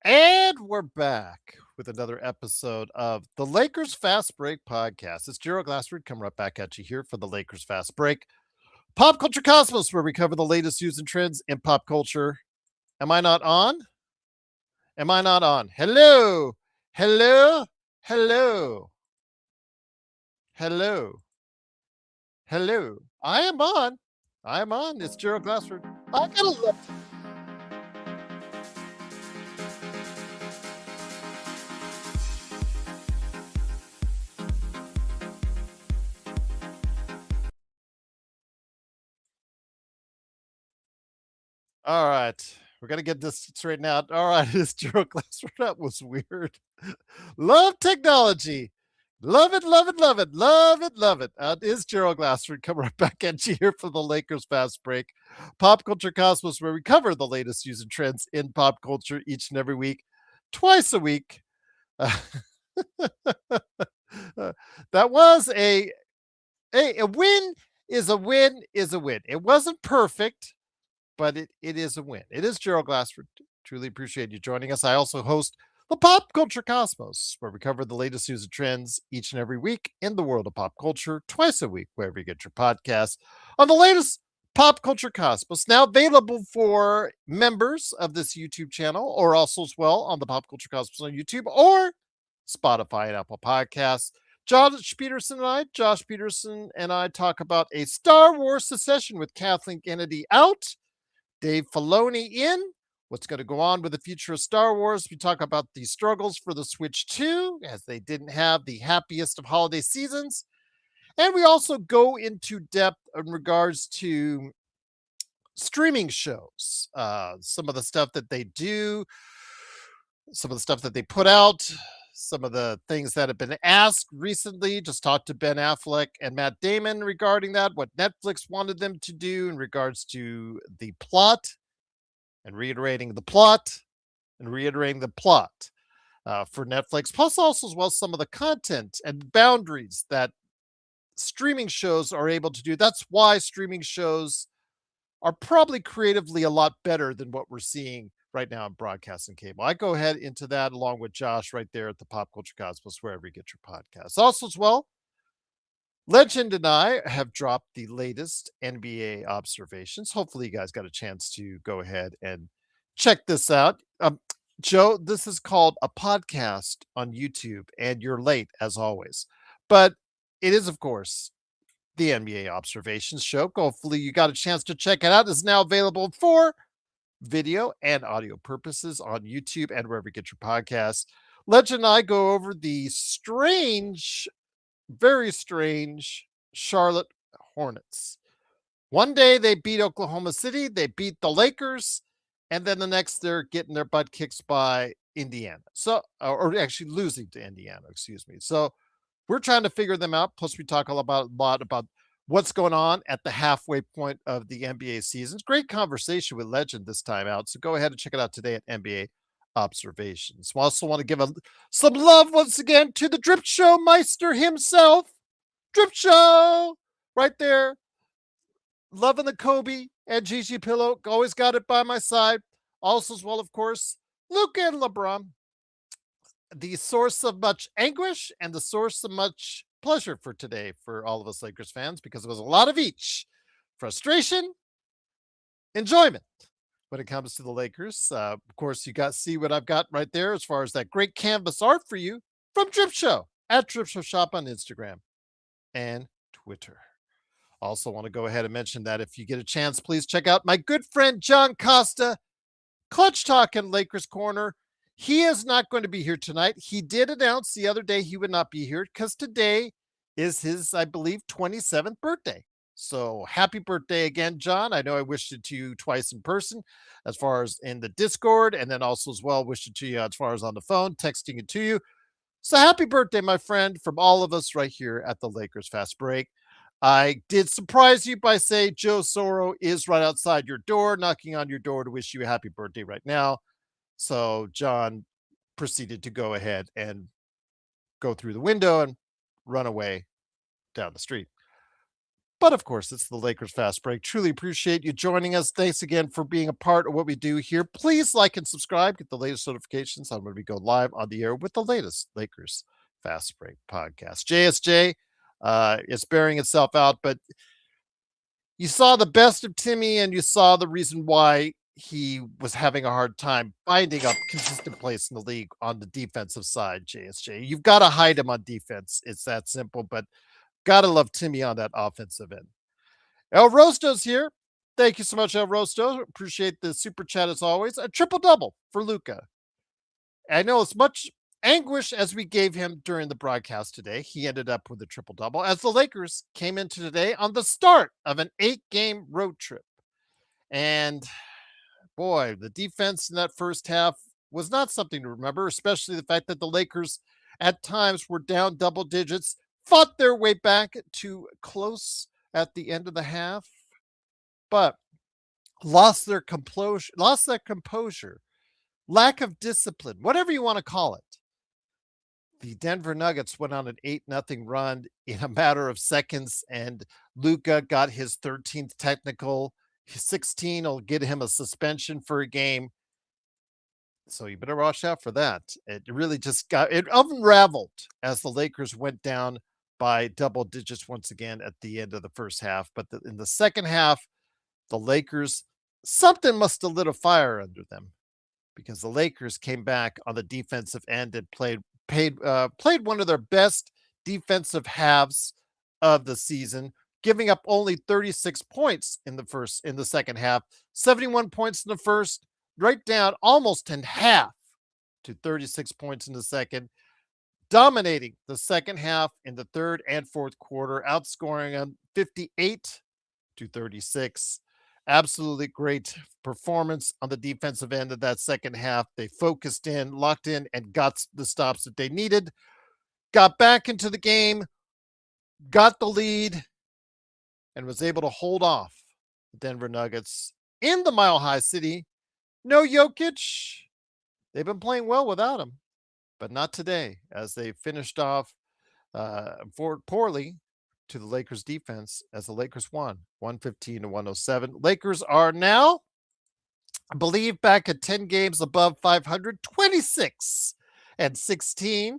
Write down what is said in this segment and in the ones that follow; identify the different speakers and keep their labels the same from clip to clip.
Speaker 1: And we're back with another episode of the Lakers Fast Break podcast. It's Gerald Glassford coming right back at you here for the Lakers Fast Break. Pop Culture Cosmos, where we cover the latest news and trends in pop culture. Am I not on? Am I not on? Hello. Hello. Hello. Hello. Hello. I am on. I am on. It's Gerald Glassford. I gotta love. All right. We're gonna get this straightened out. All right, it's Gerald Glassford. That was weird. Love technology. Love it, love it, love it, love it, love it. Is Gerald Glassford coming right back at you here for the Lakers Fast Break. Pop Culture Cosmos, where we cover the latest news and trends in pop culture each and every week, twice a week. Uh, that was a win is a win is a win. It wasn't perfect, but it is a win. It is Gerald Glassford. Truly appreciate you joining us. I also host the Pop Culture Cosmos, where we cover the latest news and trends each and every week in the world of pop culture, twice a week, wherever you get your podcasts. On the latest Pop Culture Cosmos, now available for members of this YouTube channel, or also as well on the Pop Culture Cosmos on YouTube or Spotify and Apple Podcasts. Josh Peterson and I talk about a Star Wars secession with Kathleen Kennedy out, Dave Filoni in, what's going to go on with the future of Star Wars. We talk about the struggles for the Switch 2, as they didn't have the happiest of holiday seasons. And we also go into depth in regards to streaming shows, some of the stuff that they do, some of the stuff that they put out, some of the things that have been asked recently. Just talked to Ben Affleck and Matt Damon regarding that, what Netflix wanted them to do in regards to the plot, and reiterating the plot for Netflix, plus also as well some of the content and boundaries that streaming shows are able to do. That's why streaming shows are probably creatively a lot better than what we're seeing right now in broadcast and cable. I go ahead into that along with Josh right there at the Pop Culture Cosmos, wherever you get your podcasts. Also, as well, Legend and I have dropped the latest NBA observations. Hopefully, you guys got a chance to go ahead and check this out. Joe, this is called a podcast on YouTube, and you're late as always. But it is, of course, the NBA Observations Show. Hopefully, you got a chance to check it out. It's now available for video and audio purposes on YouTube and wherever you get your podcasts. Legend and I go over the strange, very strange Charlotte Hornets. One day they beat Oklahoma City, they beat the Lakers, and then the next they're getting their butt kicked by Indiana. So, or actually losing to Indiana, excuse me. So, we're trying to figure them out. Plus, we talk a lot about what's going on at the halfway point of the NBA seasons. Great conversation with Legend this time out. So go ahead and check it out today at NBA Observations. We also want to give some love once again to the Drip Show Meister himself. Drip Show right there. Loving the Kobe and Gigi Pillow. Always got it by my side. Also, as well, of course, Luke and LeBron, the source of much anguish and the source of much pleasure for today for all of us Lakers fans, because it was a lot of each: frustration, enjoyment when it comes to the Lakers. Of course, you got see what I've got right there as far as that great canvas art for you from Drip Show at Drip Show Shop on Instagram and Twitter. Also, want to go ahead and mention that if you get a chance, please check out my good friend John Costa, Clutch Talk and Lakers Corner. He is not going to be here tonight. He did announce the other day he would not be here because today is his, I believe, 27th birthday. So happy birthday again, John. I know I wished it to you twice in person, as far as in the Discord, and then also as well wished it to you as far as on the phone, texting it to you. So happy birthday, my friend, from all of us right here at the Lakers Fast Break. I did surprise you by saying Joe Soro is right outside your door, knocking on your door to wish you a happy birthday right now. So John proceeded to go ahead and go through the window and run away down the street. But of course, it's the Lakers Fast Break. Truly appreciate you joining us. Thanks again for being a part of what we do here. Please like and subscribe, get the latest notifications on when we go live on the air with the latest Lakers Fast Break podcast. JSJ is bearing itself out, but you saw the best of Timmy and you saw the reason why he was having a hard time finding a consistent place in the league on the defensive side, JSJ. You've got to hide him on defense. It's that simple, but gotta love Timmy on that offensive end. El Rosto's here. Thank you so much, El Rosto. Appreciate the super chat as always. A triple double for Luca. I know as much anguish as we gave him during the broadcast today, he ended up with a triple double as the Lakers came into today on the start of an 8-game road trip. And boy, the defense in that first half was not something to remember, especially the fact that the Lakers at times were down double digits, fought their way back to close at the end of the half, but lost their composure, lack of discipline, whatever you want to call it. The Denver Nuggets went on an 8-0 run in a matter of seconds, and Luka got his 13th technical. His 16 will get him a suspension for a game. So you better watch out for that. It really just it unraveled as the Lakers went down by double digits once again at the end of the first half. But in the second half, the Lakers, something must have lit a fire under them because the Lakers came back on the defensive end and played one of their best defensive halves of the season, giving up only 36 points in the second half, 71 points in the first, right down almost in half to 36 points in the second, dominating the second half in the third and fourth quarter, outscoring them 58-36. Absolutely great performance on the defensive end of that second half. They focused in, locked in, and got the stops that they needed. Got back into the game, got the lead, and was able to hold off the Denver Nuggets in the Mile High City. No Jokic. They've been playing well without him, but not today, as they finished off poorly to the Lakers defense as the Lakers won 115-107. Lakers are now, I believe, back at 10 games above 500, 26-16.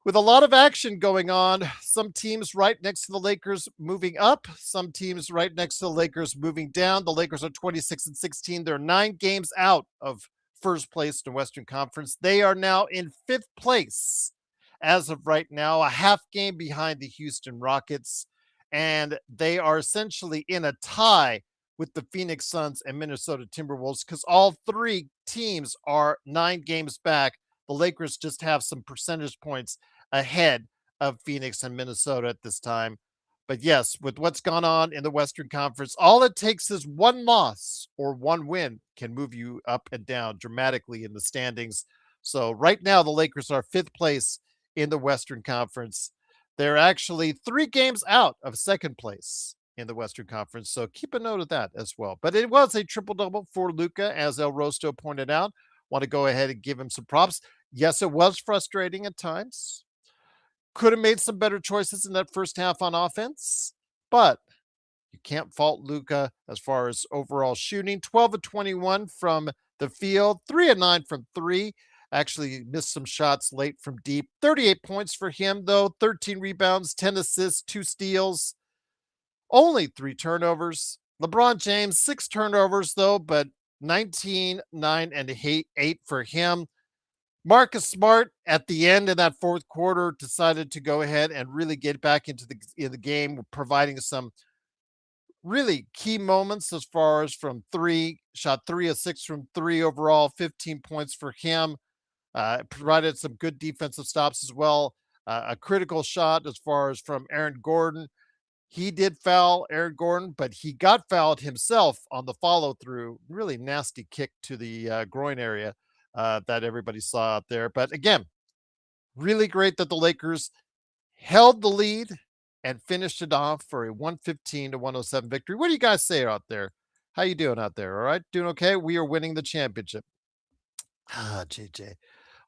Speaker 1: With a lot of action going on, some teams right next to the Lakers moving up, some teams right next to the Lakers moving down. The Lakers are 26-16. They're 9 games out of first place in the Western Conference. They are now in 5th place as of right now, a half game behind the Houston Rockets, and they are essentially in a tie with the Phoenix Suns and Minnesota Timberwolves because all 3 teams are 9 games back. The Lakers just have some percentage points ahead of Phoenix and Minnesota at this time. But yes, with what's gone on in the Western Conference, all it takes is one loss or one win can move you up and down dramatically in the standings. So right now, the Lakers are 5th place in the Western Conference. They're actually 3 games out of 2nd place in the Western Conference. So keep a note of that as well. But it was a triple-double for Luka, as El Rosto pointed out. Want to go ahead and give him some props. Yes, it was frustrating at times. Could have made some better choices in that first half on offense, but you can't fault Luka as far as overall shooting. 12 of 21 from the field, 3 of 9 from 3. Actually missed some shots late from deep. 38 points for him, though. 13 rebounds, 10 assists, 2 steals, only 3 turnovers. LeBron James, 6 turnovers, though, but 19, 9, and 8 for him. Marcus Smart at the end in that fourth quarter decided to go ahead and really get back into the game, providing some really key moments as far as from 3, shot 3 of 6 from 3 overall, 15 points for him. Provided some good defensive stops as well. A critical shot as far as from Aaron Gordon. He did foul Aaron Gordon, but he got fouled himself on the follow through. Really nasty kick to the groin area that everybody saw out there. But again, really great that the Lakers held the lead and finished it off for a 115-107 victory. What do you guys say out there? How you doing out there? All right, doing okay? We are winning the championship. JJ,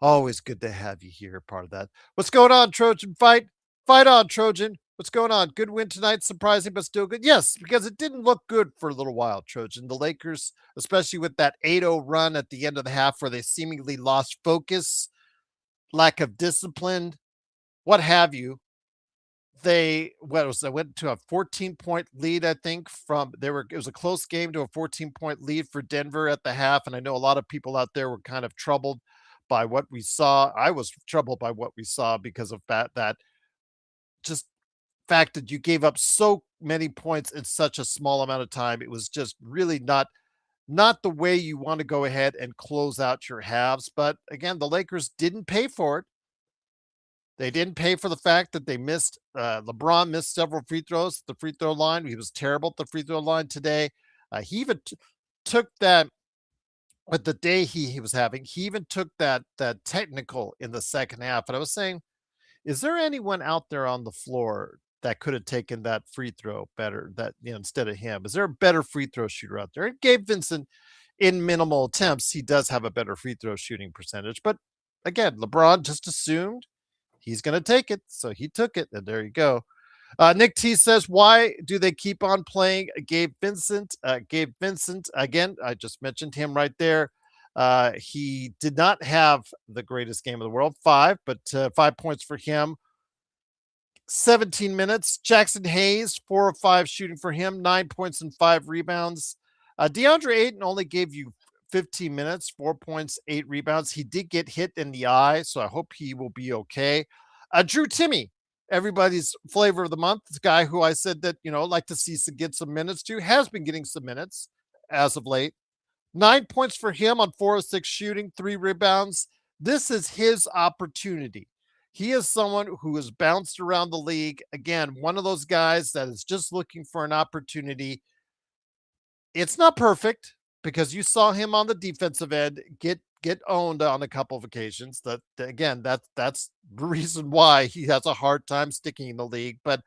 Speaker 1: always good to have you here, part of that. What's going on, Trojan Fight? Fight on, Trojan. What's going on? Good win tonight, surprising but still good. Yes, because it didn't look good for a little while, Trojan. The Lakers, especially with that 8-0 run at the end of the half where they seemingly lost focus, lack of discipline, what have you. They went to a 14-point lead, I think, from they were it was a close game to a 14-point lead for Denver at the half. And I know a lot of people out there were kind of troubled by what we saw. I was troubled by what we saw because of that just fact that you gave up so many points in such a small amount of time. It was just really not the way you want to go ahead and close out your halves. But again, the Lakers didn't pay for it. They didn't pay for the fact that they missed LeBron missed several free throws at the free throw line. He was terrible at the free throw line today. He even took that with the day he was having. He even took that technical in the second half. And I was saying, is there anyone out there on the floor that could have taken that free throw better that instead of him? Is there a better free throw shooter out there? And Gabe Vincent, in minimal attempts, he does have a better free throw shooting percentage. But again, LeBron just assumed he's going to take it. So he took it. And there you go. Nick T says, why do they keep on playing Gabe Vincent? Gabe Vincent, again, I just mentioned him right there. He did not have the greatest game of the world, but 5 points for him. 17 minutes. Jackson Hayes, 4 of 5 shooting for him, 9 points and 5 rebounds. DeAndre Ayton only gave you 15 minutes, 4 points, 8 rebounds. He did get hit in the eye, so I hope he will be okay. Drew Timme, everybody's flavor of the month, this guy who I said that, like to see get some minutes to, has been getting some minutes as of late. 9 points for him on 4 of 6 shooting, 3 rebounds. This is his opportunity. He is someone who has bounced around the league. Again, one of those guys that is just looking for an opportunity. It's not perfect because you saw him on the defensive end get owned on a couple of occasions. That's the reason why he has a hard time sticking in the league. But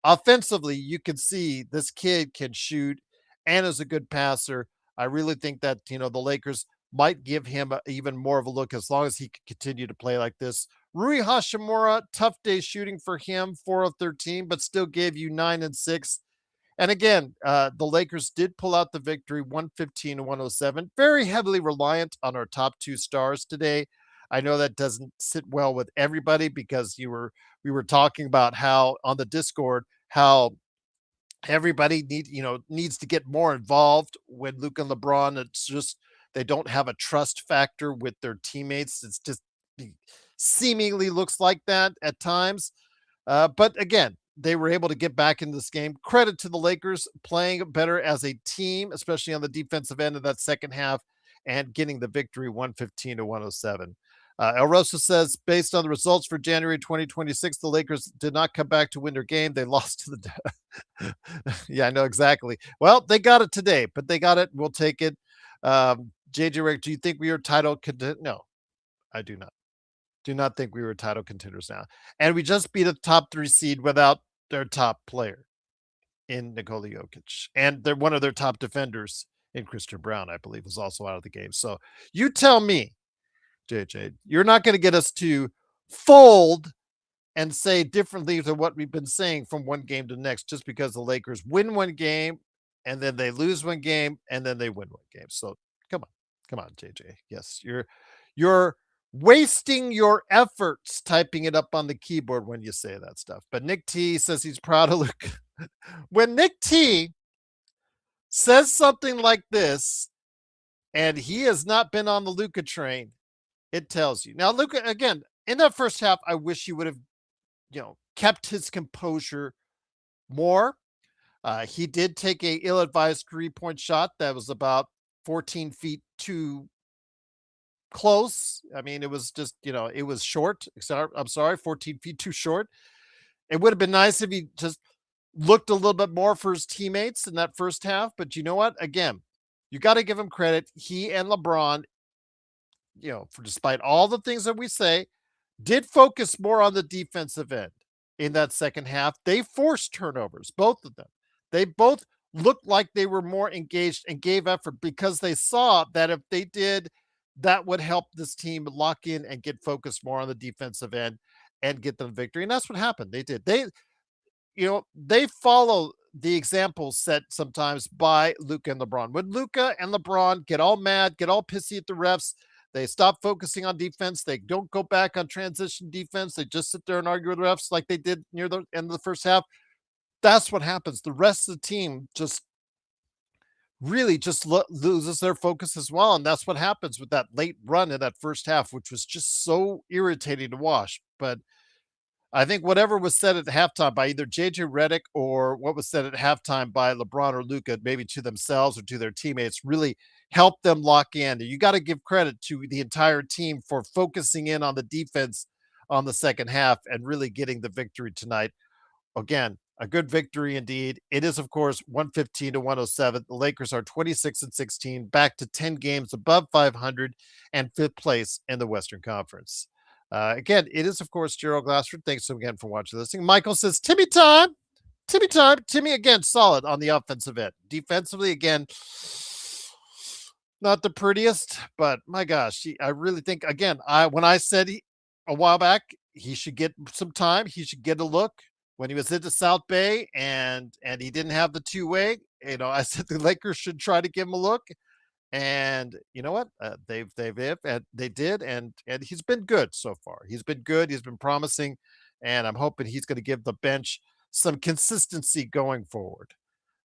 Speaker 1: offensively, you can see this kid can shoot and is a good passer. I really think that the Lakers might give him even more of a look as long as he can continue to play like this. Rui Hashimura, tough day shooting for him, 4 of 13, but still gave you 9 and 6. And again, the Lakers did pull out the victory, 115 to 107. Very heavily reliant on our top 2 stars today. I know that doesn't sit well with everybody because we were talking about how on the Discord how everybody needs to get more involved when Luke and LeBron. It's just they don't have a trust factor with their teammates. It's just seemingly looks like that at times. But again, they were able to get back into this game. Credit to the Lakers playing better as a team, especially on the defensive end of that second half and getting the victory 115 to 107. El Rosa says, based on the results for January 2026, the Lakers did not come back to win their game. They lost to the. Yeah, I know exactly. Well, they got it today, but they got it. We'll take it. JJ Rick, do you think we are title contenders? No, I do not. Do not think we were title contenders now. And we just beat a top 3 seed without their top player in Nikola Jokic. And they're one of their top defenders in Christian Brown, I believe, was also out of the game. So you tell me, JJ, you're not going to get us to fold and say differently than what we've been saying from one game to the next just because the Lakers win one game and then they lose one game and then they win one game. So come on, JJ. Yes, you're wasting your efforts typing it up on the keyboard when you say that stuff. But Nick T says he's proud of Luke. When Nick T says something like this and he has not been on the Luka train, it tells you. Now, Luka, again, in that first half, I wish he would have, kept his composure more. He did take a ill-advised 3-point shot that was about 14 feet too close. I mean, it was just, it was short. I'm sorry, 14 feet too short. It would have been nice if he just looked a little bit more for his teammates in that first half. But you know what? Again, you got to give him credit. He and LeBron, for despite all the things that we say, did focus more on the defensive end in that second half. They forced turnovers, both of them. They both looked like they were more engaged and gave effort because they saw that if they did, that would help this team lock in and get focused more on the defensive end and get them victory. And that's what happened. They did. they follow the example set sometimes by Luca and LeBron. When Luca and LeBron get all mad, get all pissy at the refs, they stop focusing on defense. They don't go back on transition defense. They just sit there and argue with the refs like they did near the end of the first half. That's what happens. The rest of the team just really just loses their focus as well. And that's what happens with that late run in that first half, which was just so irritating to watch. But I think whatever was said at halftime by either JJ Redick or what was said at halftime by LeBron or Luca, maybe to themselves or to their teammates, really helped them lock in. You got to give credit to the entire team for focusing in on the defense on the second half and really getting the victory tonight. Again, a good victory indeed. It is, of course, 115 to 107. The Lakers are 26 and 16, back to 10 games above 500 and fifth place in the Western Conference. Again, it is, of course, Gerald Glassford. Thanks again for watching this thing. Michael says, Timmy time. Timmy time. Timmy, again, solid on the offensive end. Defensively, again, not the prettiest, but my gosh, I really think, again, when I said a while back, he should get some time. He should get a look when he was into South Bay and he didn't have the two-way. I said the Lakers should try to give him a look. And you know what? They did, and he's been good so far. He's been good. He's been promising, and I'm hoping he's going to give the bench some consistency going forward.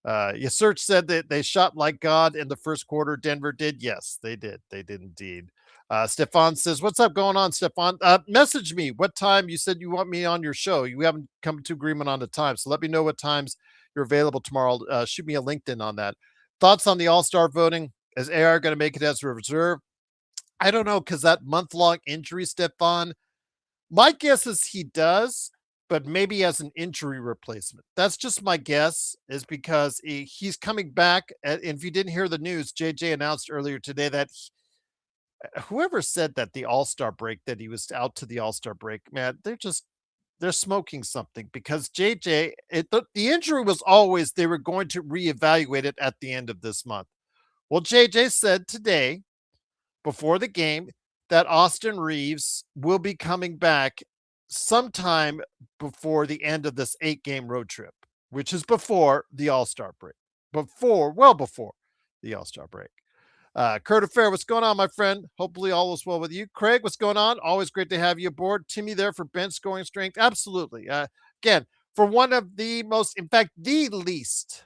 Speaker 1: Your search said that they shot like God in the first quarter. Denver did. Yes, they did. They did indeed. Stefan says, "What's up going on, Stefan? Message me what time you said you want me on your show. You haven't come to agreement on the time, so let me know what times you're available tomorrow. Shoot me a LinkedIn on that. Thoughts on the All-Star voting? Is AR going to make it as a reserve? I don't know because that month-long injury, Stefan. My guess is he does, but maybe as an injury replacement. That's just my guess, is because he's coming back. And if you didn't hear the news, JJ announced earlier today that whoever said that the All-Star break, that he was out to the All-Star break, man, they're smoking something because JJ, the injury was always they were going to reevaluate it at the end of this month. Well, JJ said today, before the game, that Austin Reeves will be coming back sometime before the end of this 8-game road trip, which is before the All-Star break. Well before the All-Star break. Kurt Affair, what's going on, my friend? Hopefully all is well with you. Craig, what's going on? Always great to have you aboard. Timmy there for bench scoring strength. Absolutely. Again, for one of the most, in fact, the least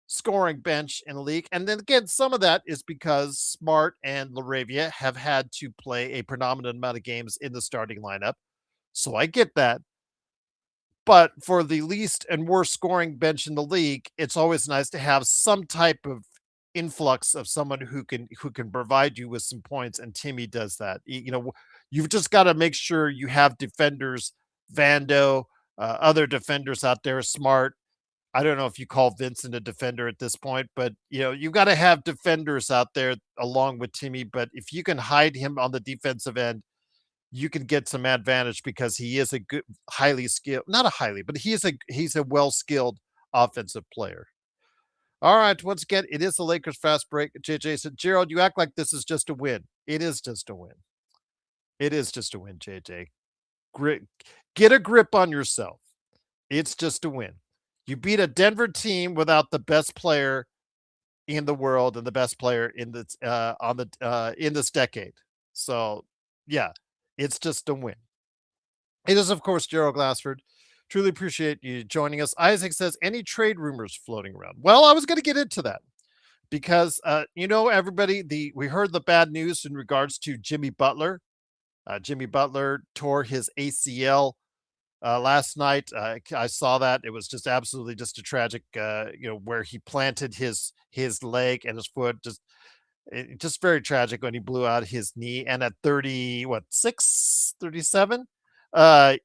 Speaker 1: scoring bench in the league. And then again, some of that is because Smart and Laravia have had to play a predominant amount of games in the starting lineup. So I get that. But for the least and worst scoring bench in the league, it's always nice to have some type of influx of someone who can provide you with some points. And Timmy does that. You've just got to make sure you have defenders, Vando, other defenders out there, Smart. I don't know if you call Vincent a defender at this point, but you've got to have defenders out there along with Timmy. But if you can hide him on the defensive end, you can get some advantage because he is a good, highly skilled, not a highly, but he's a well-skilled offensive player. All right, once again, it is the Lakers fast break. JJ said, Gerald, you act like this is just a win. It is just a win. It is just a win, JJ. Get a grip on yourself. It's just a win. You beat a Denver team without the best player in the world and the best player in in this decade. So, yeah, it's just a win. It is, of course, Gerald Glassford. Truly appreciate you joining us. Isaac says, any trade rumors floating around? Well, I was going to get into that because, everybody, we heard the bad news in regards to Jimmy Butler. Jimmy Butler tore his ACL last night. I saw that. It was just absolutely just a tragic, where he planted his leg and his foot, just very tragic when he blew out his knee. And at 37, that's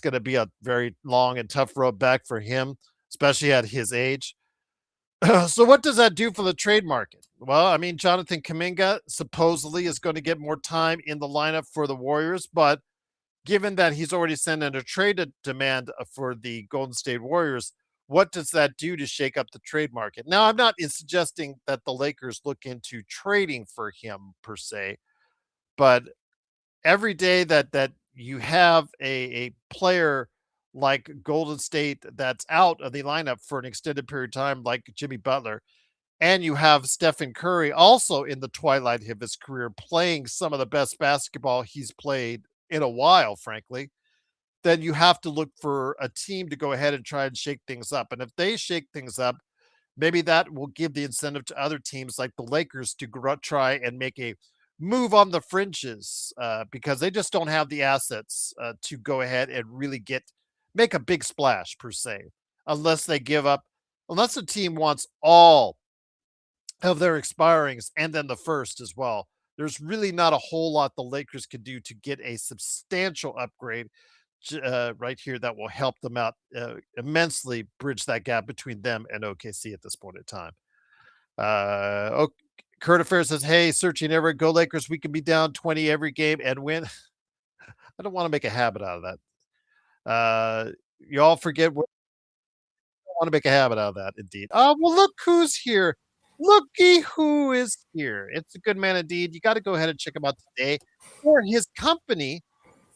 Speaker 1: going to be a very long and tough road back for him, especially at his age. So what does that do for the trade market? Well, I mean, Jonathan Kuminga supposedly is going to get more time in the lineup for the Warriors, but given that he's already sent in a trade demand for the Golden State Warriors, what does that do to shake up the trade market? Now, I'm not suggesting that the Lakers look into trading for him per se, but every day that you have a player like Golden State that's out of the lineup for an extended period of time, like Jimmy Butler, and you have Stephen Curry also in the twilight of his career playing some of the best basketball he's played in a while, frankly, then you have to look for a team to go ahead and try and shake things up. And if they shake things up, maybe that will give the incentive to other teams like the Lakers to try and make a move on the fringes because they just don't have the assets to go ahead and really make a big splash per se, unless they give up, unless the team wants all of their expirings and then the first as well. There's really not a whole lot the Lakers could do to get a substantial upgrade right here that will help them out immensely, bridge that gap between them and OKC at this point in time. Okay. Current Affair says, "Hey, searching ever go Lakers. We can be down 20 every game and win." I don't want to make a habit out of that. You all forget what I want to make a habit out of that. Indeed. Well, look who's here. Looky who is here. It's a good man indeed. You got to go ahead and check him out today for his company,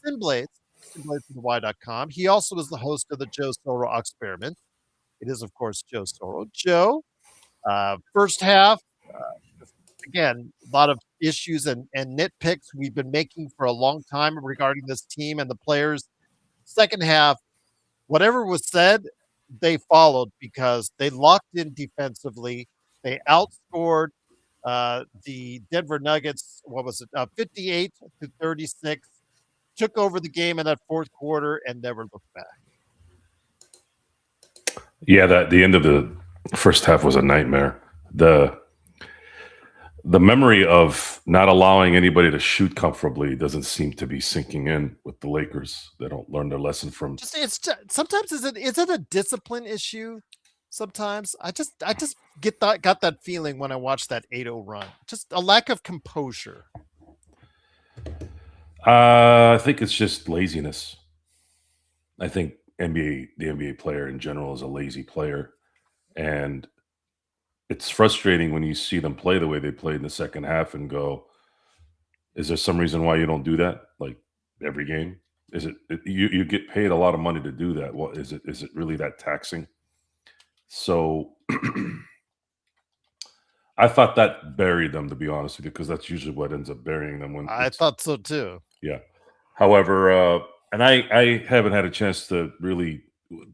Speaker 1: Sinblades, sinbladeswithY.com. He also is the host of the Joe Soro Experiment. It is, of course, Joe Soro. Joe, first half, again, a lot of issues and nitpicks we've been making for a long time regarding this team and the players. Second half, whatever was said, they followed because they locked in defensively. They outscored the Denver Nuggets. What was it? 58-36. Took over the game in that fourth quarter and never looked back.
Speaker 2: Yeah, the end of the first half was a nightmare. The memory of not allowing anybody to shoot comfortably doesn't seem to be sinking in with the Lakers. They don't learn their lesson from.
Speaker 1: Sometimes is it a discipline issue? Sometimes I just got that feeling when I watched that 8-0 run. Just a lack of composure.
Speaker 2: I think it's just laziness. I think the NBA player in general is a lazy player, and it's frustrating when you see them play the way they played in the second half and go, is there some reason why you don't do that? Like every game? Is it you get paid a lot of money to do that? What is it really that taxing? So I thought that buried them, to be honest with you, because that's usually what ends up burying them. When
Speaker 1: I thought so too.
Speaker 2: Yeah. However, and I haven't had a chance to really,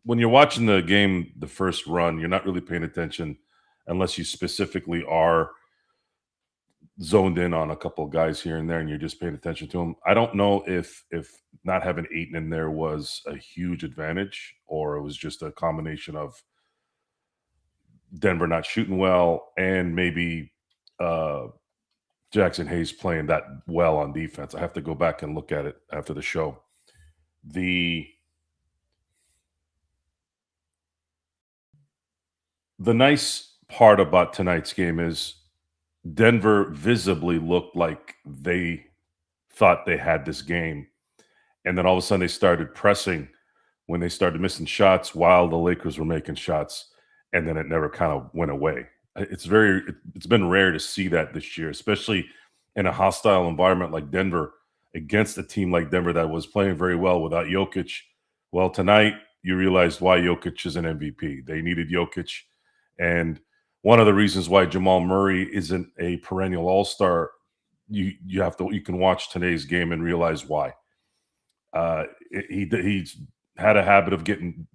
Speaker 2: when you're watching the game, the first run, you're not really paying attention unless you specifically are zoned in on a couple of guys here and there and you're just paying attention to them. I don't know if not having Ayton in there was a huge advantage or it was just a combination of Denver not shooting well and maybe Jackson Hayes playing that well on defense. I have to go back and look at it after the show. The nice part about tonight's game is Denver visibly looked like they thought they had this game. And then all of a sudden they started pressing when they started missing shots while the Lakers were making shots. And then it never kind of went away. It's been rare to see that this year, especially in a hostile environment like Denver against a team like Denver that was playing very well without Jokic. Well, tonight you realized why Jokic is an MVP. They needed Jokic. And one of the reasons why Jamal Murray isn't a perennial all-star, you can watch today's game and realize why. He's had a habit of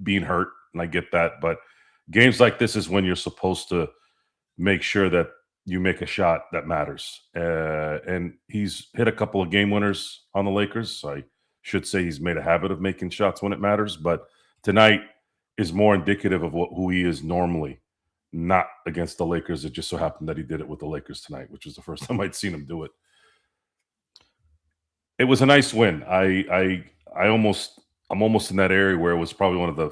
Speaker 2: being hurt, and I get that, but games like this is when you're supposed to make sure that you make a shot that matters. And he's hit a couple of game winners on the Lakers. So I should say he's made a habit of making shots when it matters. But tonight is more indicative of who he is normally, not against the Lakers. It just so happened that he did it with the Lakers tonight, which was the first time I'd seen him do it. It was a nice win. I'm almost in that area where it was probably one of the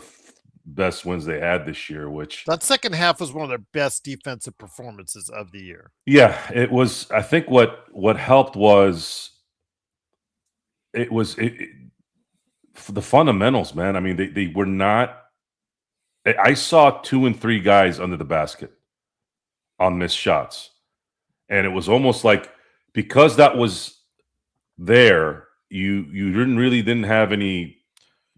Speaker 2: best wins they had this year, which
Speaker 1: that second half was one of their best defensive performances of the year.
Speaker 2: Yeah, it was. I think what helped was the fundamentals, man. I mean, they were not. I saw 2 and 3 guys under the basket on missed shots, and it was almost like because that was there, you didn't have any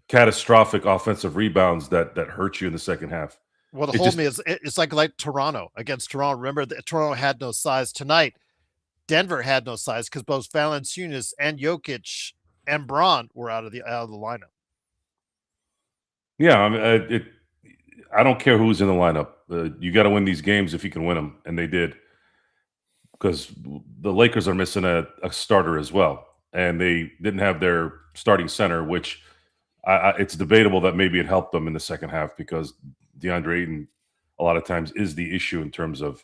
Speaker 2: catastrophic offensive rebounds that hurt you in the second half.
Speaker 1: What
Speaker 2: It
Speaker 1: hold
Speaker 2: just
Speaker 1: me is it's like Toronto against Toronto. Remember that Toronto had no size tonight. Denver had no size because both Valanciunas and Jokic and Braun were out of the lineup.
Speaker 2: yeah, I mean, I don't care who's in the lineup. You got to win these games if you can win them, and they did because the Lakers are missing a starter as well, and they didn't have their starting center, which it's debatable that maybe it helped them in the second half because DeAndre Ayton a lot of times is the issue in terms of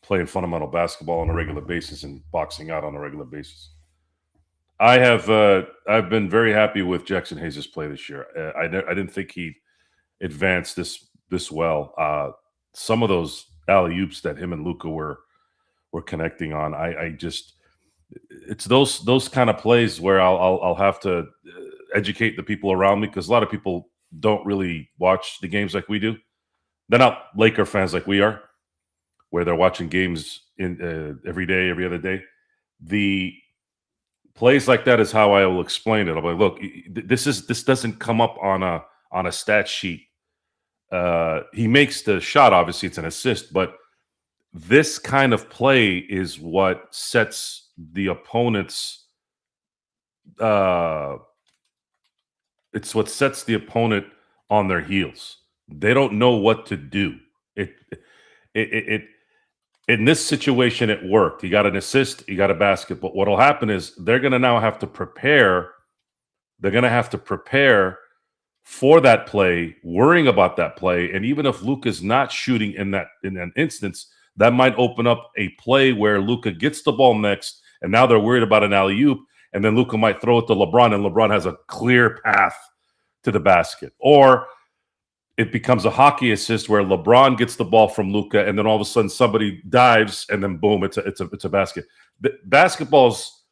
Speaker 2: playing fundamental basketball on a regular basis and boxing out on a regular basis. I've been very happy with Jackson Hayes' play this year. I didn't think he advanced this well. Some of those alley oops that him and Luca were connecting on, I just it's those kind of plays where I'll have to educate the people around me because a lot of people don't really watch the games like we do. They're not Laker fans like we are, where they're watching games in every day, every other day. The plays like that is how I will explain it. I'm like, look, this doesn't come up on a stat sheet. He makes the shot. Obviously, it's an assist, but this kind of play is what sets the opponent's. It's what sets the opponent on their heels. They don't know what to do. It in this situation, it worked. He got an assist, he got a basket. But what'll happen is they're going to now have to prepare. They're going to have to prepare for that play, worrying about that play. And even if Luka's not shooting in an instance, that might open up a play where Luka gets the ball next, and now they're worried about an alley-oop, and then Luka might throw it to LeBron, and LeBron has a clear path to the basket. Or it becomes a hockey assist where LeBron gets the ball from Luka, and then all of a sudden somebody dives, and then boom, it's a basket. Basketball's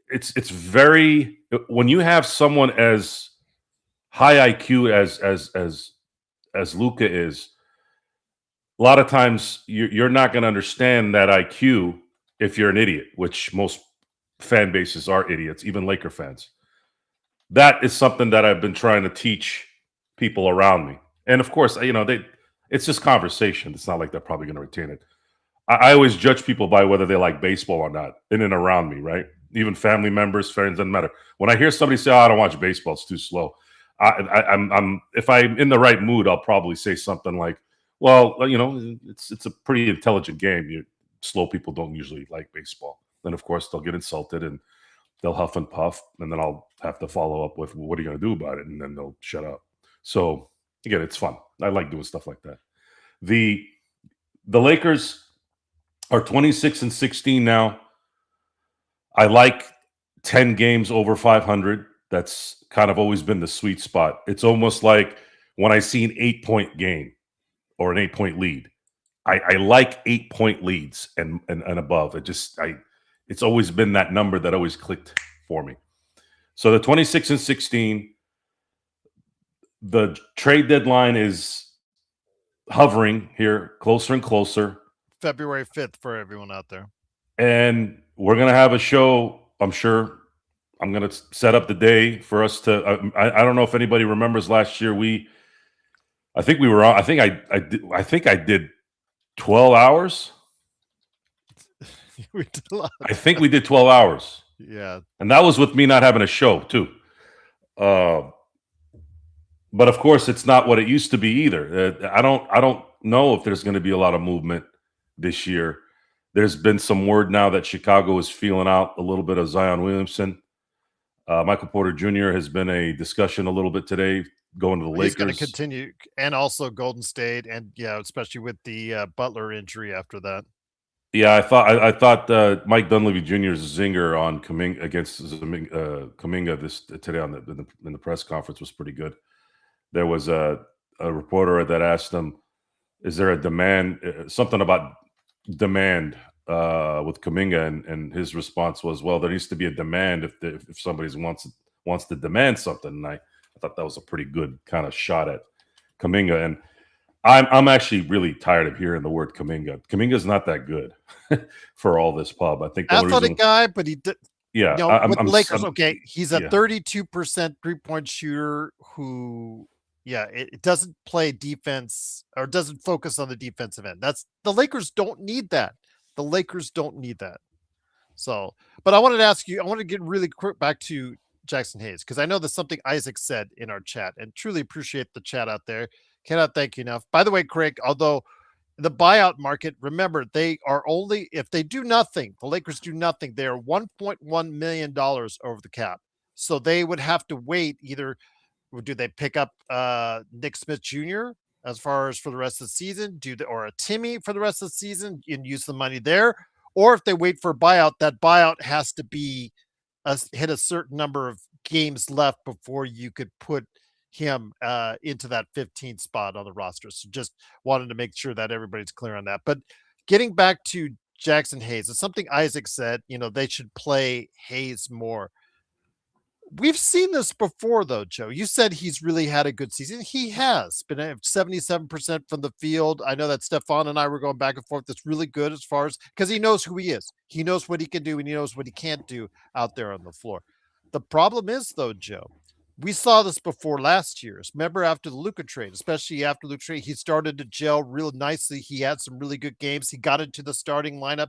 Speaker 2: it's very when you have someone as high IQ as Luka is, a lot of times you're not going to understand that IQ if you're an idiot, which most fan bases are idiots, even Laker fans. That is something that I've been trying to teach people around me. And of course, it's just conversation. It's not like they're probably going to retain it. I always judge people by whether they like baseball or not in and around me, right? Even family members, friends, doesn't matter. When I hear somebody say, "Oh, I don't watch baseball, it's too slow," I'm if I'm in the right mood, I'll probably say something like, "Well, it's a pretty intelligent game. Slow people don't usually like baseball." Then, of course, they'll get insulted and they'll huff and puff, and then I'll have to follow up with, "What are you going to do about it?" And then they'll shut up. So again, it's fun. I like doing stuff like that. The Lakers are 26-16 now. I like 10 games over 500. That's kind of always been the sweet spot. It's almost like when I see an 8-point game or an 8-point lead. I like 8-point leads and above. It's always been that number that always clicked for me. So the 26-16, the trade deadline is hovering here, closer and closer.
Speaker 1: February 5th for everyone out there.
Speaker 2: And we're going to have a show, I'm sure. I'm going to set up the day for us to I don't know if anybody remembers last year I think we were on I think I did 12 hours.
Speaker 1: We did a lot.
Speaker 2: I think we did 12 hours.
Speaker 1: Yeah.
Speaker 2: And that was with me not having a show too. But of course it's not what it used to be either. I don't know if there's going to be a lot of movement this year. There's been some word now that Chicago is feeling out a little bit of Zion Williamson. Michael Porter Jr. has been a discussion a little bit today going to the Lakers.
Speaker 1: He's going to continue, and also Golden State, and especially with the Butler injury after that.
Speaker 2: Yeah, I thought Mike Dunleavy Jr.'s zinger on Kuminga against Kuminga today in the press conference was pretty good. There was a reporter that asked him, "Is there a demand? Something about demand with Kuminga?" And his response was, "Well, there needs to be a demand if somebody wants to demand something." And I thought that was a pretty good kind of shot at Kuminga. And I'm actually really tired of hearing the word Kuminga. Kuminga's not that good for all this pub. I think
Speaker 1: athletic guy, but
Speaker 2: Yeah,
Speaker 1: With the Lakers,
Speaker 2: I'm
Speaker 1: okay, he's a
Speaker 2: yeah.
Speaker 1: 32% three-point shooter who, yeah, it doesn't play defense or doesn't focus on the defensive end. That's the Lakers don't need that. The Lakers don't need that. So, but I wanted to ask you, I want to get really quick back to Jackson Hayes because I know there's something Isaac said in our chat and truly appreciate the chat out there. Cannot thank you enough. By the way, Craig, although the buyout market, remember, they are only, if they do nothing, the Lakers do nothing, they are $1.1 million over the cap. So they would have to wait either, do they pick up Nick Smith Jr. as far as for the rest of the season, or a Timmy for the rest of the season and use the money there, or if they wait for a buyout, that buyout has to be hit a certain number of games left before you could put him into that 15th spot on the roster. So just wanted to make sure that everybody's clear on that. But getting back to Jackson Hayes, it's something Isaac said, they should play Hayes more. We've seen this before, though, Joe. You said he's really had a good season. He has been at 77% from the field. I know that Stefan and I were going back and forth. That's really good as far as because he knows who he is. He knows what he can do and he knows what he can't do out there on the floor. The problem is, though, Joe, we saw this before last year. Remember after the Luka trade, especially after Luka trade, he started to gel real nicely. He had some really good games. He got into the starting lineup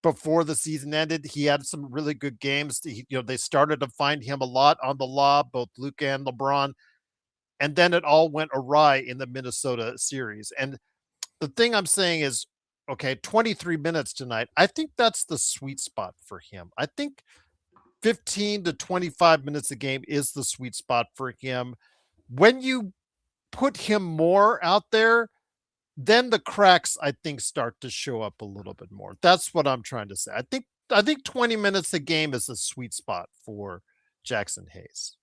Speaker 1: before the season ended. He had some really good games. They started to find him a lot on the lob, both Luka and LeBron. And then it all went awry in the Minnesota series. And the thing I'm saying is, okay, 23 minutes tonight. I think that's the sweet spot for him. I think 15 to 25 minutes a game is the sweet spot for him. When you put him more out there, then the cracks, I think, start to show up a little bit more. That's what I'm trying to say. I think 20 minutes a game is a sweet spot for Jackson Hayes.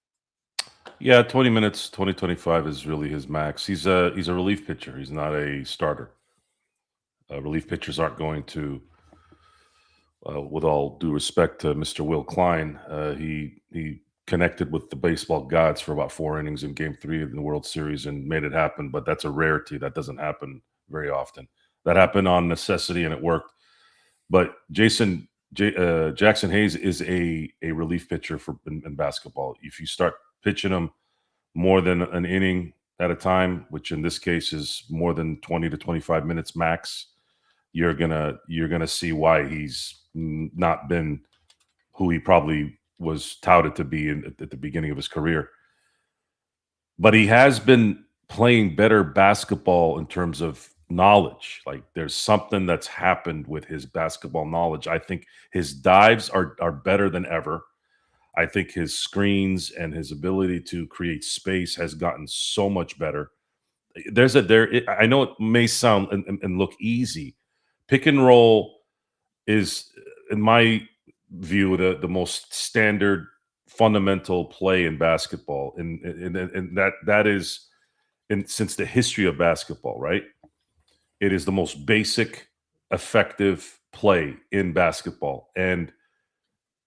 Speaker 2: Yeah, 20 minutes, 2025 is really his max. He's a relief pitcher. He's not a starter. Relief pitchers aren't going to, with all due respect to Mr. Will Klein, he connected with the baseball gods for about 4 innings in Game 3 of the World Series and made it happen. But that's a rarity. That doesn't happen very often. That happened on necessity and it worked. But Jackson Hayes is a relief pitcher in basketball. If you start pitching him more than an inning at a time, which in this case is more than 20 to 25 minutes max, you're gonna see why he's not been who he probably was touted to be at the beginning of his career. But he has been playing better basketball in terms of knowledge. Like there's something that's happened with his basketball knowledge. I think his dives are better than ever. I think his screens and his ability to create space has gotten so much better. I know it may sound and look easy. Pick and roll is, in my view, the most standard fundamental play in basketball, and that is since the history of basketball, right? It is the most basic, effective play in basketball, and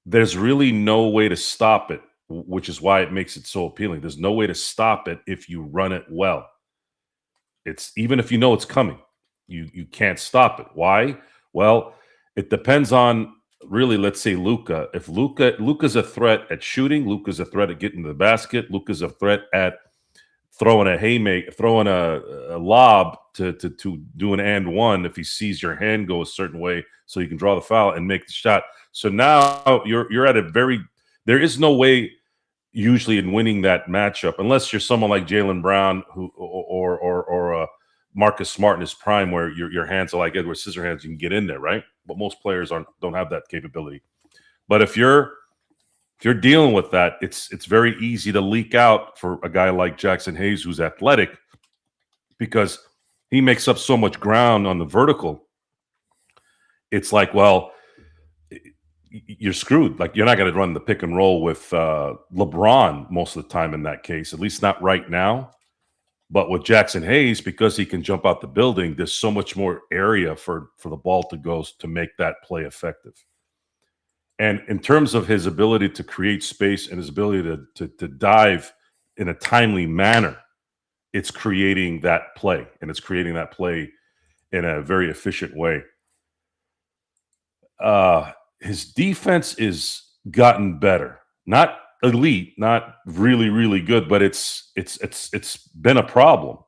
Speaker 2: there's really no way to stop it, which is why it makes it so appealing. There's no way to stop it if you run it well. It's even if you know it's coming, you can't stop it. Why? Well, it depends on really, let's say Luka. If Luka's a threat at shooting, Luka's a threat at getting to the basket, Luka's a threat at throwing a haymaker, throwing a lob to do an and one if he sees your hand go a certain way, so you can draw the foul and make the shot. So now you're at a there is no way usually in winning that matchup unless you're someone like Jaylen Brown or Marcus Smart in his prime, where your hands are like Edward Scissorhands, you can get in there, right? But most players don't have that capability. But if you're dealing with that, it's very easy to leak out for a guy like Jackson Hayes, who's athletic, because he makes up so much ground on the vertical. It's like, well, you're screwed. Like, you're not going to run the pick and roll with LeBron most of the time in that case, at least not right now. But with Jackson Hayes, because he can jump out the building, there's so much more area for the ball to go to make that play effective. And in terms of his ability to create space and his ability to dive in a timely manner, it's creating that play, and it's creating that play in a very efficient way. his defense is gotten better. Not elite, not really, really good, but it's been a problem.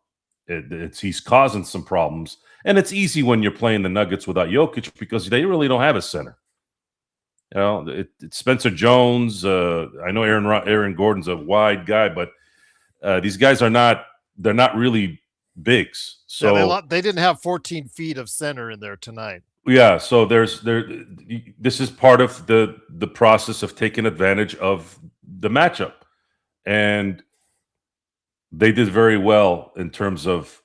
Speaker 2: He's causing some problems, and it's easy when you're playing the Nuggets without Jokic because they really don't have a center. You know, it's Spencer Jones. I know Aaron Gordon's a wide guy, but these guys are not. They're not really bigs.
Speaker 1: Yeah,
Speaker 2: So
Speaker 1: they didn't have 14 feet of center in there tonight.
Speaker 2: yeah, so this is part of the process of taking advantage of the matchup. And they did very well in terms of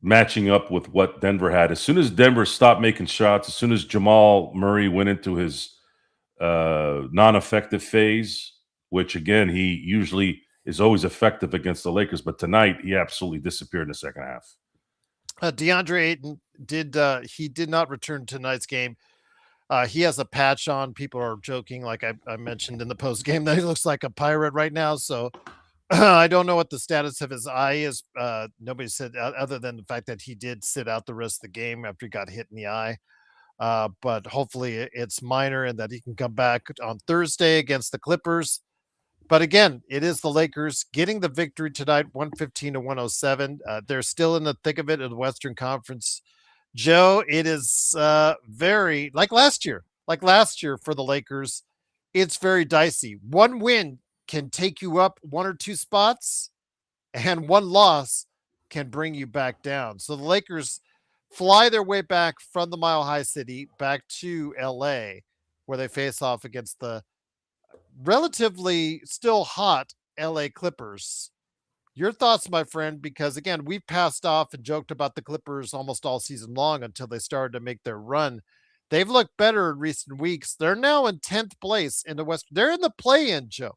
Speaker 2: matching up with what Denver had. As soon as Denver stopped making shots, as soon as Jamal Murray went into his non-effective phase, which again he usually is always effective against the Lakers, but tonight he absolutely disappeared in the second half.
Speaker 1: DeAndre Ayton did not return to tonight's game. He has a patch on. People are joking, like I mentioned in the post game, that he looks like a pirate right now. So I don't know what the status of his eye is. Nobody said other than the fact that he did sit out the rest of the game after he got hit in the eye. But hopefully it's minor and that he can come back on Thursday against the Clippers. But again, it is the Lakers getting the victory tonight, 115 to 107. They're still in the thick of it in the Western Conference. Joe, it is very like last year for the Lakers. It's very dicey. One win can take you up one or two spots, and one loss can bring you back down. So the Lakers fly their way back from the Mile High City back to LA, where they face off against the relatively still hot LA Clippers. Your thoughts, my friend, because again, we've passed off and joked about the Clippers almost all season long until they started to make their run. They've looked better in recent weeks. They're now in 10th place in the West. They're in the play-in, Joe.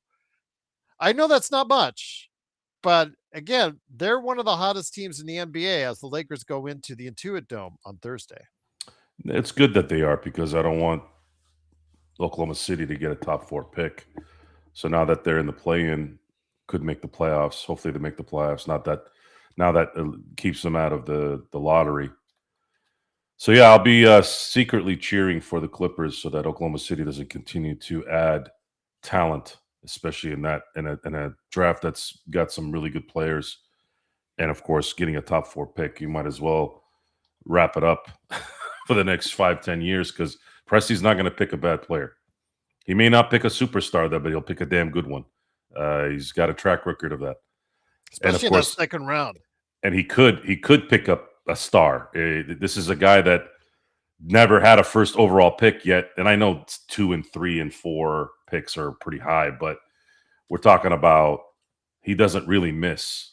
Speaker 1: I know that's not much, but again, they're one of the hottest teams in the NBA as the Lakers go into the Intuit Dome on Thursday.
Speaker 2: It's good that they are because I don't want Oklahoma City to get a top 4 pick. So now that they're in the play-in, could make the playoffs. Hopefully, they make the playoffs. Not that now that keeps them out of the lottery. So yeah, I'll be secretly cheering for the Clippers so that Oklahoma City doesn't continue to add talent, especially in a draft that's got some really good players, and of course, getting a top 4 pick. You might as well wrap it up for the next 5-10 years because Presti's not going to pick a bad player. He may not pick a superstar, though, but he'll pick a damn good one. He's got a track record of that,
Speaker 1: especially in that second round.
Speaker 2: And he could pick up a star. This is a guy that never had a first overall pick yet, and I know 2 and 3 and 4 picks are pretty high, but we're talking about he doesn't really miss.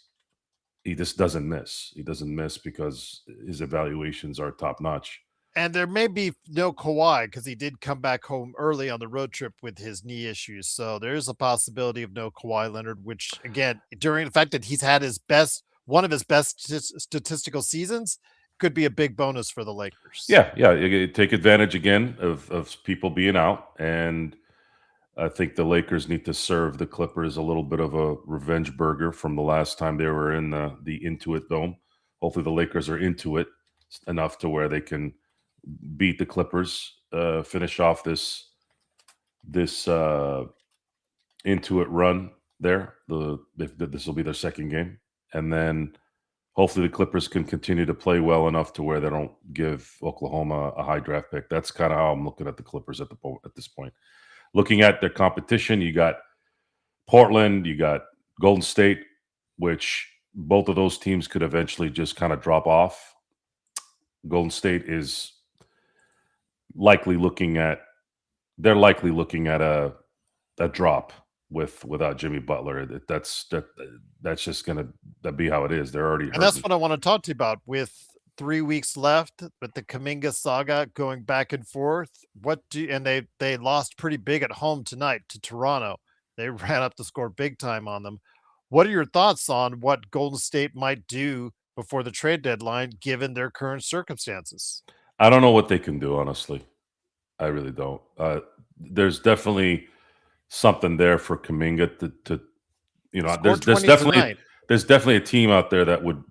Speaker 2: He just doesn't miss. He doesn't miss because his evaluations are top notch.
Speaker 1: And there may be no Kawhi because he did come back home early on the road trip with his knee issues. So there is a possibility of no Kawhi Leonard, which again, during the fact that he's had one of his best statistical seasons, could be a big bonus for the Lakers.
Speaker 2: Yeah. You take advantage again of people being out. And I think the Lakers need to serve the Clippers a little bit of a revenge burger from the last time they were in the Intuit Dome. Hopefully the Lakers are into it enough to where they can beat the Clippers, finish off this Intuit run there. This will be their second game, and then hopefully the Clippers can continue to play well enough to where they don't give Oklahoma a high draft pick. That's kind of how I'm looking at the Clippers at this point. Looking at their competition, you got Portland, you got Golden State, which both of those teams could eventually just kind of drop off. Golden State is likely looking at a drop without Jimmy Butler. That's just gonna be how it is. They're already
Speaker 1: and that's what I want to talk to you about with 3 weeks left with the Kuminga saga going back and forth. They lost pretty big at home tonight to Toronto. They ran up the score big time on them. What are your thoughts on what Golden State might do before the trade deadline, given their current circumstances?
Speaker 2: I don't know what they can do, honestly. I really don't. There's definitely something there for Kuminga to there's definitely a team out there that would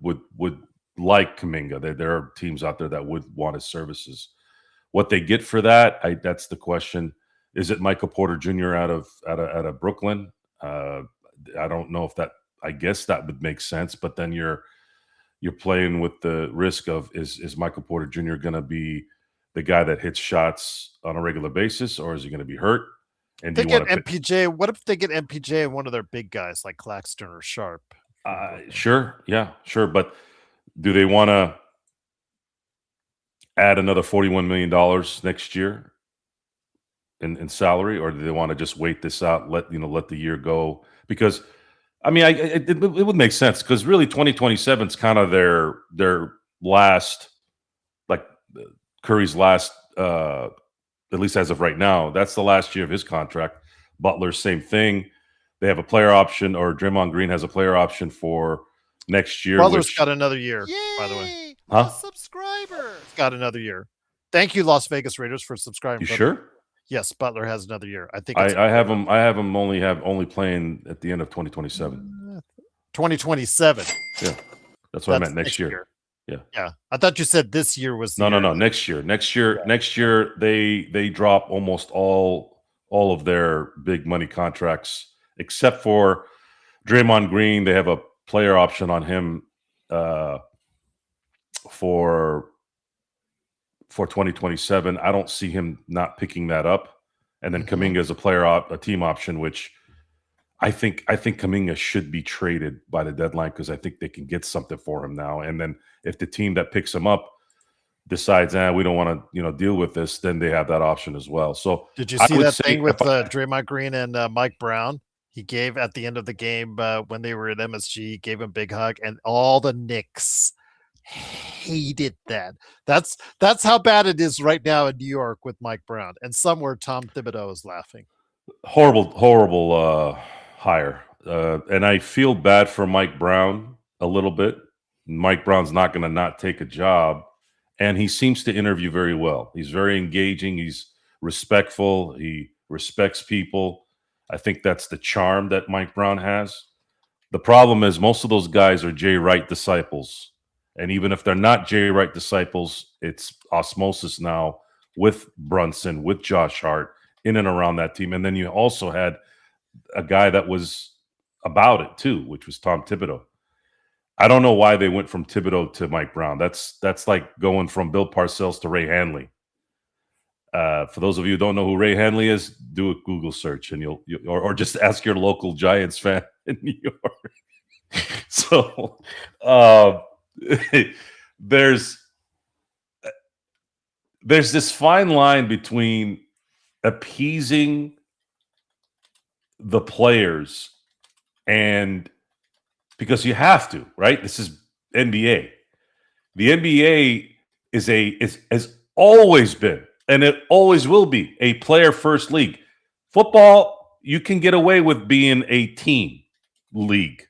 Speaker 2: like Kuminga. There are teams out there that would want his services. What they get for that, that's the question. Is it Michael Porter Jr. out of Brooklyn? I don't know if that. I guess that would make sense, but then you're playing with the risk of is Michael Porter Jr. going to be the guy that hits shots on a regular basis, or is he going to be hurt? And do
Speaker 1: They
Speaker 2: you
Speaker 1: get
Speaker 2: want to?
Speaker 1: MPJ. What if they get MPJ and one of their big guys like Claxton or Sharp?
Speaker 2: Sure, yeah, sure, but do they want to add another $41 million next year in salary, or do they want to just wait this out, let the year go? Because I mean, it would make sense because really 2027 is kind of their last, like Curry's last, at least as of right now. That's the last year of his contract. Butler, same thing. They have a player option, or Draymond Green has a player option for next year.
Speaker 1: Butler's got another year,
Speaker 3: Yay!
Speaker 1: by the way.
Speaker 2: Huh?
Speaker 3: Subscriber.
Speaker 1: He's got another year. Thank you, Las Vegas Raiders, for subscribing.
Speaker 2: You
Speaker 1: brother.
Speaker 2: sure?
Speaker 1: Yes, Butler has another year. I think
Speaker 2: I have him only playing at the end of 2027.
Speaker 1: 2027.
Speaker 2: Yeah, that's what I meant. Next year.
Speaker 1: Yeah. I thought you said this year was the
Speaker 2: No. Next year. Next year they drop almost all of their big money contracts except for Draymond Green. They have a player option on him for 2027. I don't see him not picking that up. And then Kuminga is a team option, which I think Kuminga should be traded by the deadline because I think they can get something for him now. And then if the team that picks him up decides, we don't want to deal with this, then they have that option as well. So
Speaker 1: did you see that thing with Draymond Green and Mike Brown? He gave at the end of the game when they were at MSG, he gave him a big hug, and all the Knicks hated that. That's how bad it is right now in New York with Mike Brown. And somewhere Tom Thibodeau is laughing.
Speaker 2: Horrible hire. And I feel bad for Mike Brown a little bit. Mike Brown's not going to not take a job. And he seems to interview very well. He's very engaging. He's respectful. He respects people. I think that's the charm that Mike Brown has. The problem is most of those guys are Jay Wright disciples. And even if they're not Jay Wright disciples, it's osmosis now with Brunson, with Josh Hart, in and around that team. And then you also had a guy that was about it too, which was Tom Thibodeau. I don't know why they went from Thibodeau to Mike Brown. That's like going from Bill Parcells to Ray Hanley. For those of you who don't know who Ray Hanley is, do a Google search and you'll or just ask your local Giants fan in New York. So there's this fine line between appeasing the players and because you have to, right? This is NBA. The NBA has always been, and it always will be, a player first league. Football, you can get away with being a team league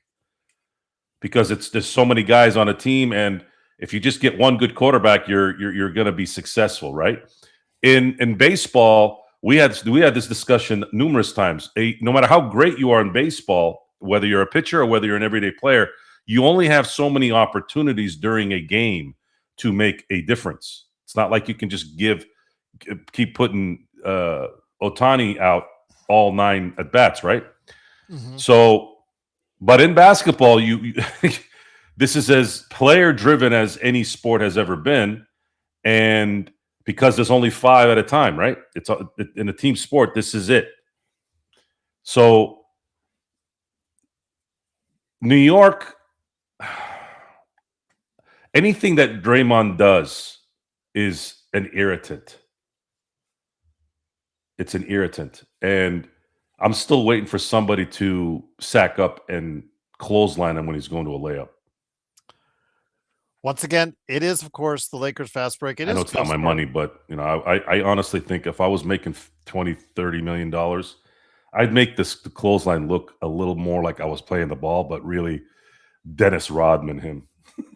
Speaker 2: because there's so many guys on a team, and if you just get one good quarterback, you're going to be successful, right? In baseball, we had this discussion numerous times. No matter how great you are in baseball, whether you're a pitcher or whether you're an everyday player, you only have so many opportunities during a game to make a difference. It's not like you can just keep putting Ohtani out all 9 at bats, right? Mm-hmm. So, but in basketball, you this is as player driven as any sport has ever been, and because there's only 5 at a time, right? It's in a team sport. This is it. So, New York, anything that Draymond does is an irritant. It's an irritant. And I'm still waiting for somebody to sack up and clothesline him when he's going to a layup.
Speaker 1: Once again, it is, of course, the Lakers fast break.
Speaker 2: I know it's not my money, but I honestly think if I was making $20-30 million, I'd make the clothesline look a little more like I was playing the ball, but really Dennis Rodman him.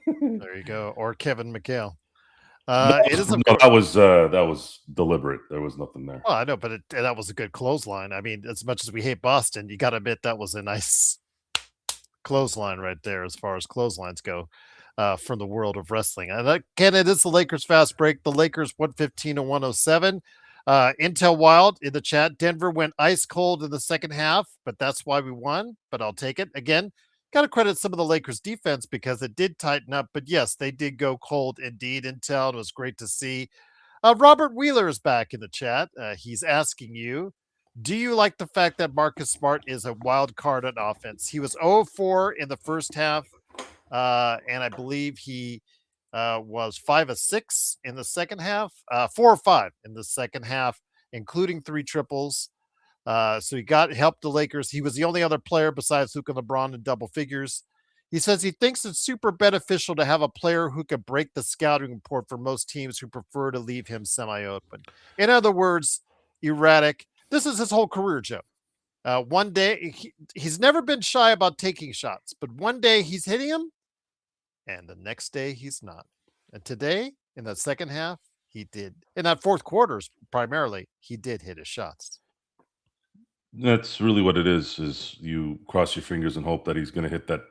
Speaker 1: There you go. Or Kevin McHale.
Speaker 2: That was deliberate. There was nothing there.
Speaker 1: Well, I know, but that was a good clothesline. I mean, as much as we hate Boston, you got to admit that was a nice clothesline right there as far as clotheslines go. from the world of wrestling. And again, it is the Lakers fast break. The Lakers 115 to 107. Intel Wild in the chat. Denver went ice cold in the second half, but that's why we won. But I'll take it. Again, got to credit some of the Lakers defense because it did tighten up. But yes, they did go cold indeed. Intel, it was great to see. Robert Wheeler is back in the chat. He's asking you, do you like the fact that Marcus Smart is a wild card on offense? He was 0-4 in the first half, and I believe he was 5-6 in the second half, 4-5 in the second half, including 3 triples. So he helped the Lakers. He was the only other player besides Luka and LeBron in double figures. He says he thinks it's super beneficial to have a player who can break the scouting report for most teams who prefer to leave him semi-open. In other words, erratic. This is his whole career, Joe. One day, he's never been shy about taking shots, but one day he's hitting them, and the next day he's not. And today, in the second half, he did. In that fourth quarters, primarily, he did hit his shots.
Speaker 2: That's really what it is you cross your fingers and hope that he's going to hit that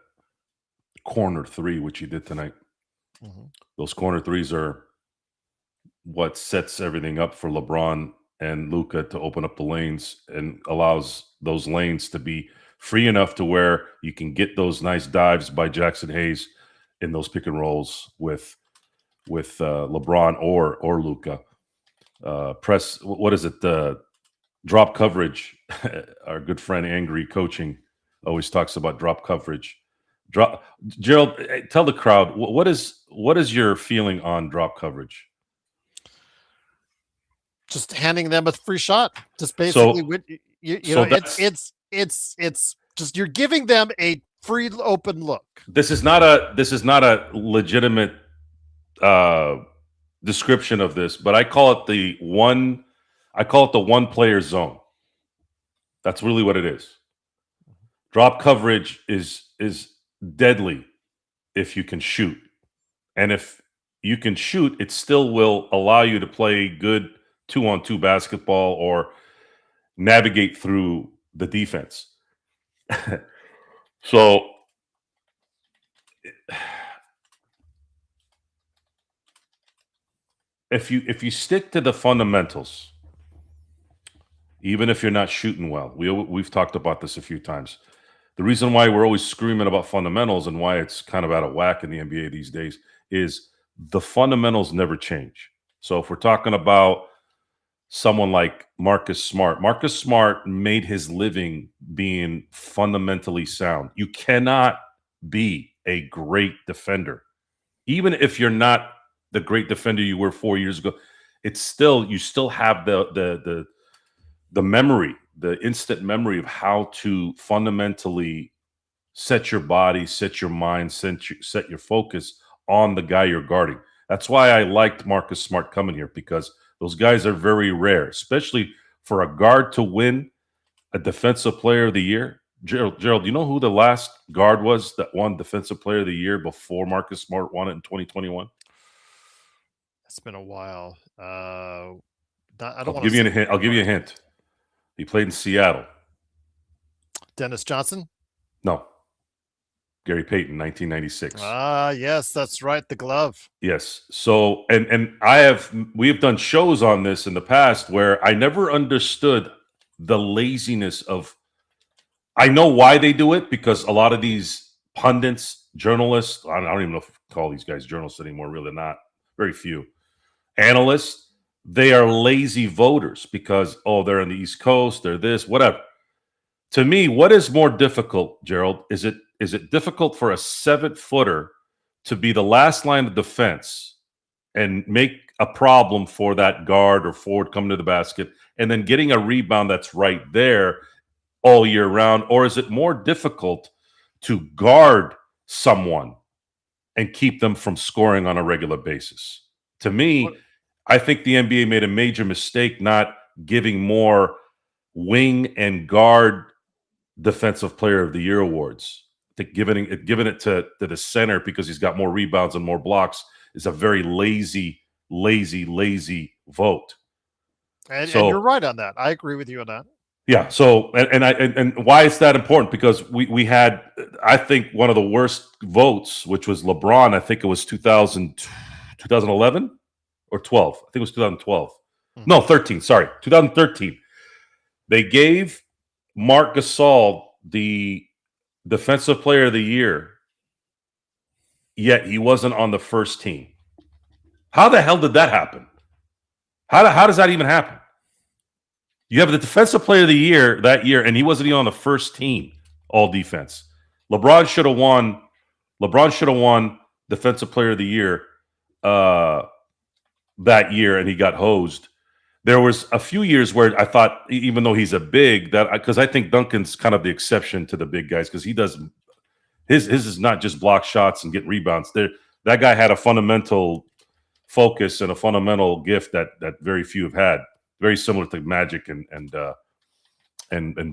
Speaker 2: corner 3, which he did tonight. Mm-hmm. Those corner 3s are what sets everything up for LeBron and Luka to open up the lanes and allows those lanes to be free enough to where you can get those nice dives by Jackson Hayes in those pick and rolls with LeBron or Luka. Press, what is it? Drop coverage. Our good friend Angry Coaching always talks about drop coverage. Gerald, tell the crowd what is your feeling on drop coverage?
Speaker 1: Just handing them a free shot. Just basically, it's just you're giving them a free open look.
Speaker 2: This is not a legitimate description of this, but I call it the one player zone. That's really what it is. Drop coverage is deadly if you can shoot. And if you can shoot, it still will allow you to play good 2-on-2 basketball or navigate through the defense. So if you stick to the fundamentals, even if you're not shooting well, we've talked about this a few times. The reason why we're always screaming about fundamentals and why it's kind of out of whack in the NBA these days is the fundamentals never change. So if we're talking about someone like Marcus Smart made his living being fundamentally sound. You cannot be a great defender. Even if you're not the great defender you were 4 years ago, you still have the memory, the instant memory of how to fundamentally set your body, set your mind, set your focus on the guy you're guarding. That's why I liked Marcus Smart coming here, because those guys are very rare, especially for a guard to win a Defensive Player of the Year. Gerald, do you know who the last guard was that won Defensive Player of the Year before Marcus Smart won it in 2021?
Speaker 1: It's been a while.
Speaker 2: I'll give you a hint. He played in Seattle.
Speaker 1: Dennis Johnson?
Speaker 2: No. Gary Payton, 1996.
Speaker 1: Yes, that's right. The glove.
Speaker 2: Yes. So, and we have done shows on this in the past where I never understood the laziness of. I know why they do it, because a lot of these pundits, journalists, I don't even know if we call these guys journalists anymore. Really not. Very few. Analysts, they are lazy voters because, they're on the East Coast, they're this, whatever. To me, what is more difficult, Gerald? Is it difficult for a 7-footer to be the last line of defense and make a problem for that guard or forward coming to the basket and then getting a rebound that's right there all year round? Or is it more difficult to guard someone and keep them from scoring on a regular basis? To me, I think the NBA made a major mistake not giving more wing and guard Defensive Player of the Year awards. I think giving it to the center because he's got more rebounds and more blocks is a very lazy vote.
Speaker 1: And you're right on that. I agree with you on that.
Speaker 2: Yeah. So, and why is that important? Because we had, I think, one of the worst votes, which was LeBron. I think it was 2011 or 12. I think it was 2012.
Speaker 1: Mhm.
Speaker 2: No, 13. Sorry, 2013. They gave Marc Gasol the Defensive Player of the Year, yet he wasn't on the first team. How the hell did that happen? How does that even happen? You have the Defensive Player of the Year that year, and he wasn't even on the first team, all defense. LeBron should have won. LeBron should have won Defensive Player of the Year that year, and he got hosed. There was a few years where I thought, even though he's a big, that because I think Duncan's kind of the exception to the big guys because he does his is not just block shots and get rebounds. That guy had a fundamental focus and a fundamental gift that very few have had. Very similar to Magic and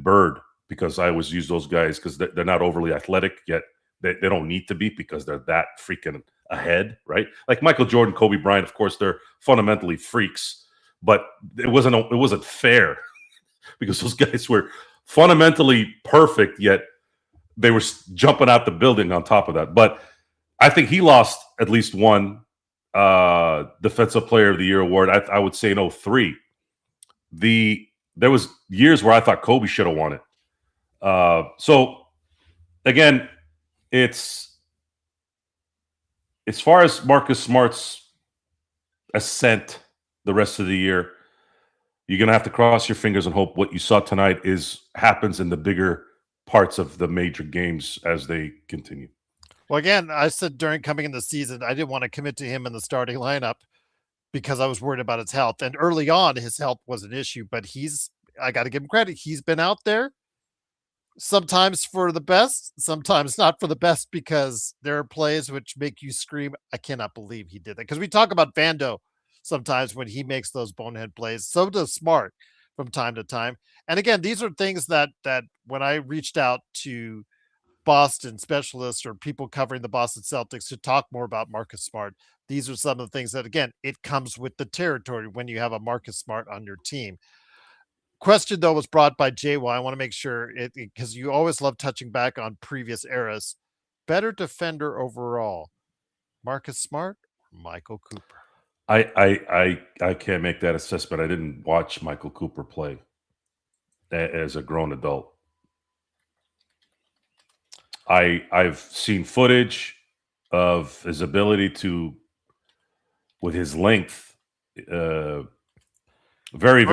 Speaker 2: Bird, because I always use those guys because they're not overly athletic yet. They don't need to be because they're that freaking ahead, right? Like Michael Jordan, Kobe Bryant, of course, they're fundamentally freaks, but it wasn't fair because those guys were fundamentally perfect, yet they were jumping out the building on top of that. But I think he lost at least one Defensive Player of the Year award. I would say in 03. There was years where I thought Kobe should have won it. So again, it's as far as Marcus Smart's ascent the rest of the year, you're gonna have to cross your fingers and hope what you saw tonight happens in the bigger parts of the major games as they continue.
Speaker 1: Well, again, I said during coming in the season, I didn't want to commit to him in the starting lineup because I was worried about his health. And early on, his health was an issue, but I got to give him credit. He's been out there sometimes for the best, sometimes not for the best because there are plays which make you scream, I cannot believe he did that. Because we talk about Vando sometimes when he makes those bonehead plays. So does Smart from time to time. And again, these are things that when I reached out to Boston specialists or people covering the Boston Celtics to talk more about Marcus Smart. These are some of the things that, again, it comes with the territory when you have a Marcus Smart on your team. Question, though, was brought by JY. I want to make sure it because you always love touching back on previous eras. Better defender overall, Marcus Smart or Michael Cooper?
Speaker 2: I can't make that assessment. I didn't watch Michael Cooper play as a grown adult. I've seen footage of his ability to, with his length, very.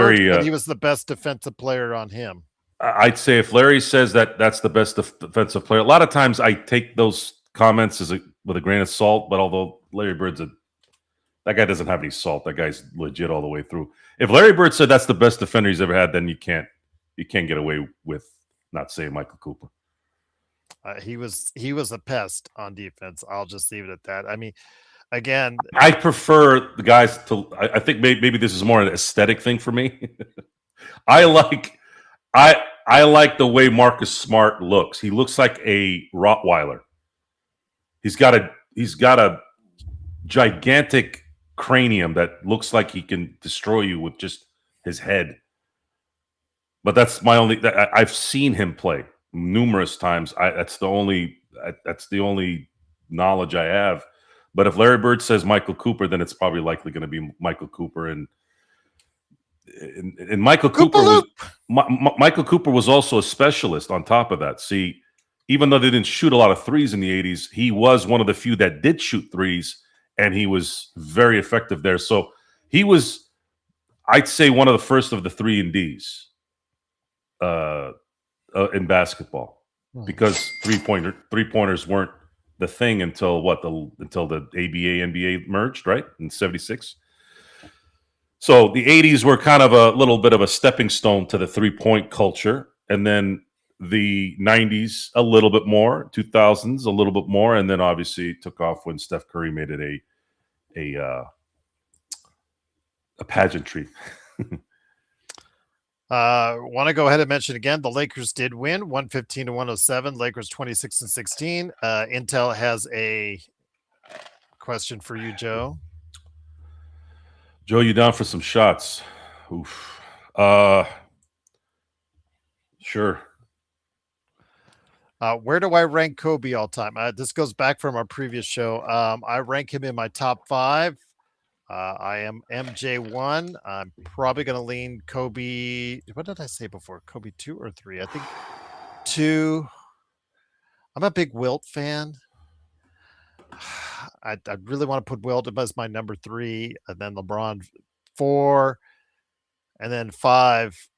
Speaker 1: He was the best defensive player on him.
Speaker 2: I'd say if Larry says that's the best defensive player, a lot of times I take those comments with a grain of salt. But although Larry Bird's that guy doesn't have any salt, that guy's legit all the way through. If Larry Bird said that's the best defender he's ever had, then you can't get away with not saying Michael Cooper.
Speaker 1: He was a pest on defense. I'll just leave it at that. I mean, again,
Speaker 2: I prefer the guys to. I think maybe this is more an aesthetic thing for me. I like the way Marcus Smart looks. He looks like a Rottweiler. He's got a gigantic cranium that looks like he can destroy you with just his head. But that's my only. I've seen him play numerous times. That's the only knowledge I have. But if Larry Bird says Michael Cooper, then it's probably likely going to be Michael Cooper. And Michael Michael Cooper was also a specialist on top of that. See, even though they didn't shoot a lot of threes in the 80s, he was one of the few that did shoot threes, and he was very effective there. So he was, I'd say, one of the first of the 3 and Ds in basketball, because three-pointers weren't the thing until the ABA NBA merged, right, in '76. So the 80s were kind of a little bit of a stepping stone to the three-point culture, and then the 90s a little bit more, 2000s a little bit more, and then obviously it took off when Steph Curry made it a pageantry.
Speaker 1: Want to go ahead and mention again, the Lakers did win 115-107. Lakers 26-16. Intel has a question for you, Joe.
Speaker 2: Joe, you down for some shots? Oof. Sure.
Speaker 1: Where do I rank Kobe all time? This goes back from our previous show. I rank him in my top 5. I am MJ1. I'm probably going to lean Kobe. What did I say before? Kobe 2 or 3? I think 2. I'm a big Wilt fan. I really want to put Wilt as my number 3, and then LeBron 4, and then 5.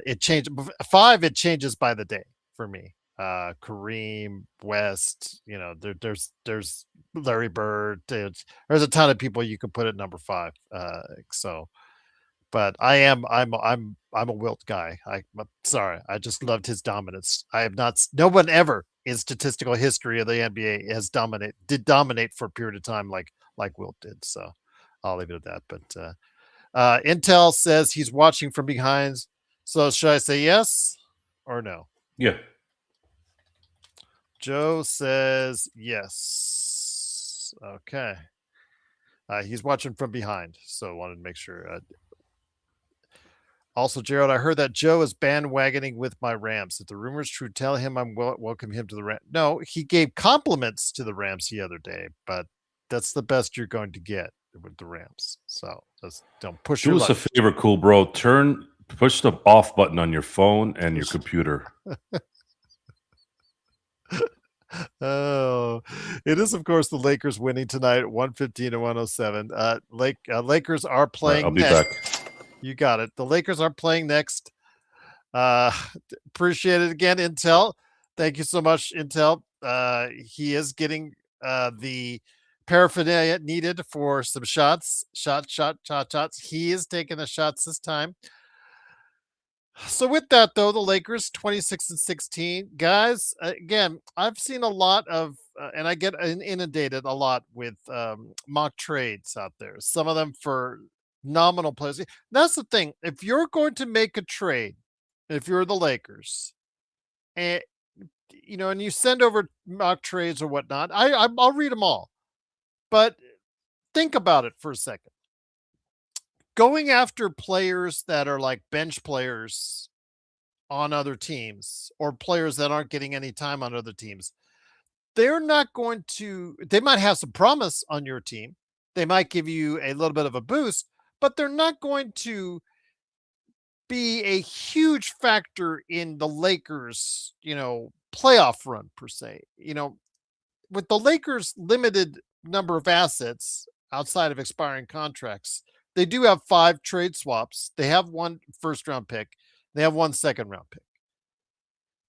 Speaker 1: It changed. 5. It changes by the day for me. Kareem, West. There's Larry Bird. There's a ton of people you could put at number 5. But I'm a Wilt guy. I'm sorry. I just loved his dominance. I have not. No one ever in statistical history of the NBA has dominate for a period of time like Wilt did. So I'll leave it at that. But Intel says he's watching from behind. So should I say yes or no?
Speaker 2: Yeah.
Speaker 1: Joe says yes. Okay. He's watching from behind, so wanted to make sure. Also, Gerald, I heard that Joe is bandwagoning with my Rams. If the rumor is true, tell him I'm welcome him to the Rams. No, he gave compliments to the Rams the other day, but that's the best you're going to get with the Rams. So just don't push
Speaker 2: Do
Speaker 1: your
Speaker 2: us
Speaker 1: luck.
Speaker 2: a favor, cool bro. Push the off button on your phone and your computer.
Speaker 1: Oh, it is, of course, the Lakers winning tonight at 115 to 107. Lakers are playing
Speaker 2: I'll be
Speaker 1: next.
Speaker 2: back.
Speaker 1: You got it. The Lakers are playing next. Appreciate it again, Intel. Thank you so much, Intel. He is getting the paraphernalia needed for some shots. Shots. He is taking the shots this time. So with that, though, the Lakers 26-16, guys. Again, I've seen a lot of, and I get inundated a lot with mock trades out there. Some of them for nominal players. That's the thing. If you're going to make a trade, if you're the Lakers, and and you send over mock trades or whatnot, I'll read them all. But think about it for a second. Going after players that are like bench players on other teams or players that aren't getting any time on other teams, they might have some promise on your team. They might give you a little bit of a boost, but they're not going to be a huge factor in the Lakers, playoff run per se. With the Lakers' limited number of assets outside of expiring contracts, they do have 5 trade swaps. They have 1 first-round pick. They have 1 second-round pick.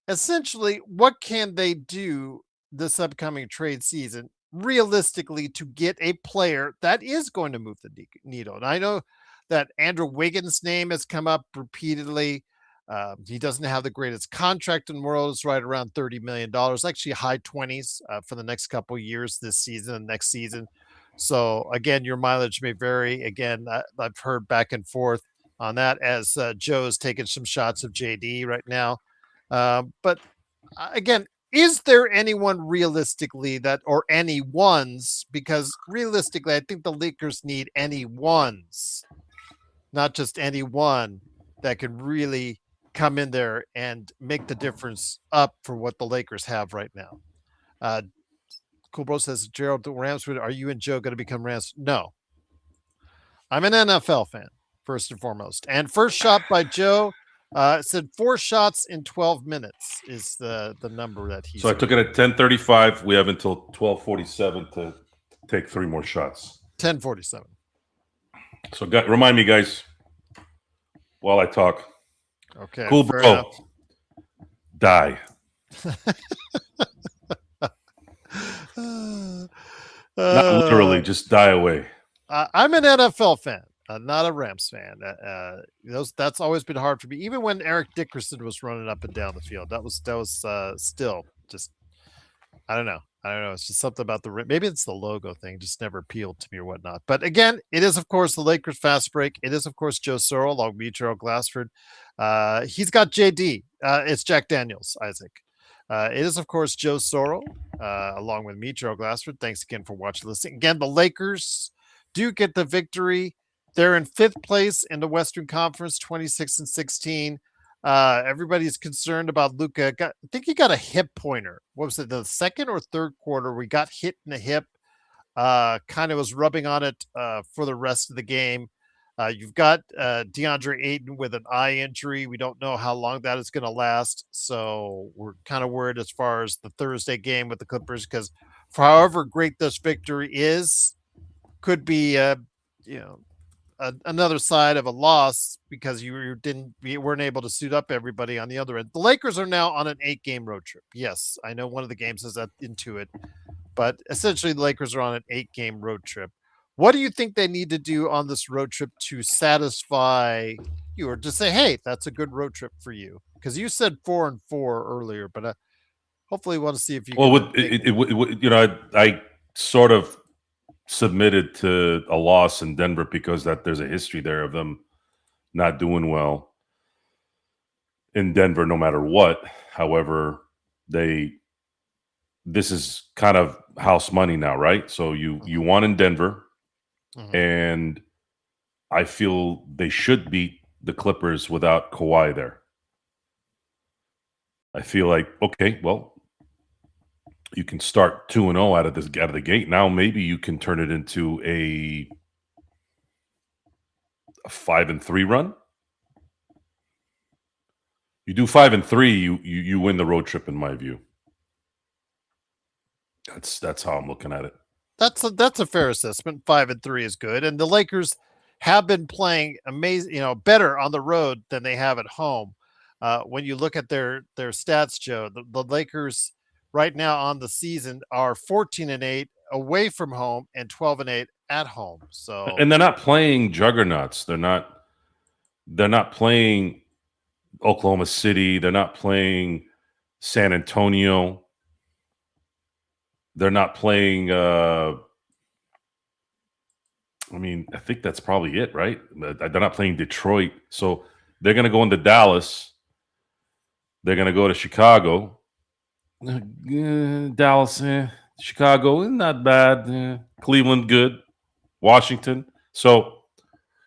Speaker 1: Essentially, what can they do this upcoming trade season realistically to get a player that is going to move the needle? And I know that Andrew Wiggins' name has come up repeatedly. He doesn't have the greatest contract in the world. It's right around $30 million, actually high 20s for the next couple of years this season and next season. So again, your mileage may vary. Again, I've heard back and forth on that as Joe's taking some shots of JD right now. But again, is there anyone realistically or any ones? Because realistically, I think the Lakers need any ones, not just anyone that can really come in there and make the difference up for what the Lakers have right now. Cool Bro says, Gerald, the Rams, are you and Joe going to become Rams? No. I'm an NFL fan, first and foremost. And first shot by Joe said 4 shots in 12 minutes is the number that he's.
Speaker 2: So I took it at 10:35. We have until 12:47 to take 3 more shots.
Speaker 1: 10:47.
Speaker 2: So remind me, guys, while I talk.
Speaker 1: Okay.
Speaker 2: Cool bro. Die. Not literally, just die away.
Speaker 1: I'm an NFL fan, not a Rams fan. That's always been hard for me. Even when Eric Dickerson was running up and down the field, that was still just, I don't know. It's just something about maybe it's the logo thing, just never appealed to me or whatnot. But again, it is, of course, the Lakers fast break. It is, of course, Joe Sorrell along with Gerald Glassford. He's got JD. It's Jack Daniels, Isaac. It is, of course, Joe Sorrell along with me, Gerald Glassford. Thanks again for watching, listening. Again, the Lakers do get the victory. They're in 5th place in the Western Conference, 26-16. Everybody's concerned about Luka. I think he got a hip pointer. What was it? The second or third quarter, we got hit in the hip. Kind of was rubbing on it for the rest of the game. You've got DeAndre Ayton with an eye injury. We don't know how long that is going to last. So we're kind of worried as far as the Thursday game with the Clippers, because for however great this victory is, could be, you know, another side of a loss because you weren't able to suit up everybody on the other end. The Lakers are now on an 8-game road trip. Yes, I know one of the games is into it, but essentially the Lakers are on an 8-game road trip. What do you think they need to do on this road trip to satisfy you, or to say, hey, that's a good road trip for you? Because you said 4-4 earlier, but hopefully, we want to see if you
Speaker 2: Well,
Speaker 1: can.
Speaker 2: I sort of submitted to a loss in Denver because there's a history there of them not doing well in Denver, no matter what. However, this is kind of house money now, right? So you won in Denver, and I feel they should beat the Clippers without Kawhi there. I feel like, okay, well, you can start 2-0 out of the gate. Now maybe you can turn it into a 5-3 run. You do 5-3, you win the road trip, in my view. That's how I'm looking at it.
Speaker 1: That's a fair assessment. 5-3 is good, and the Lakers have been playing amazing, better on the road than they have at home. When you look at their stats, Joe, the Lakers right now on the season are 14-8 away from home and 12-8 at home. So,
Speaker 2: and they're not playing juggernauts. They're not playing Oklahoma City. They're not playing San Antonio. They're not playing. I think that's probably it, right? They're not playing Detroit, so they're going to go into Dallas. They're going to go to Chicago. Dallas, Chicago, not bad. Cleveland, good. Washington. So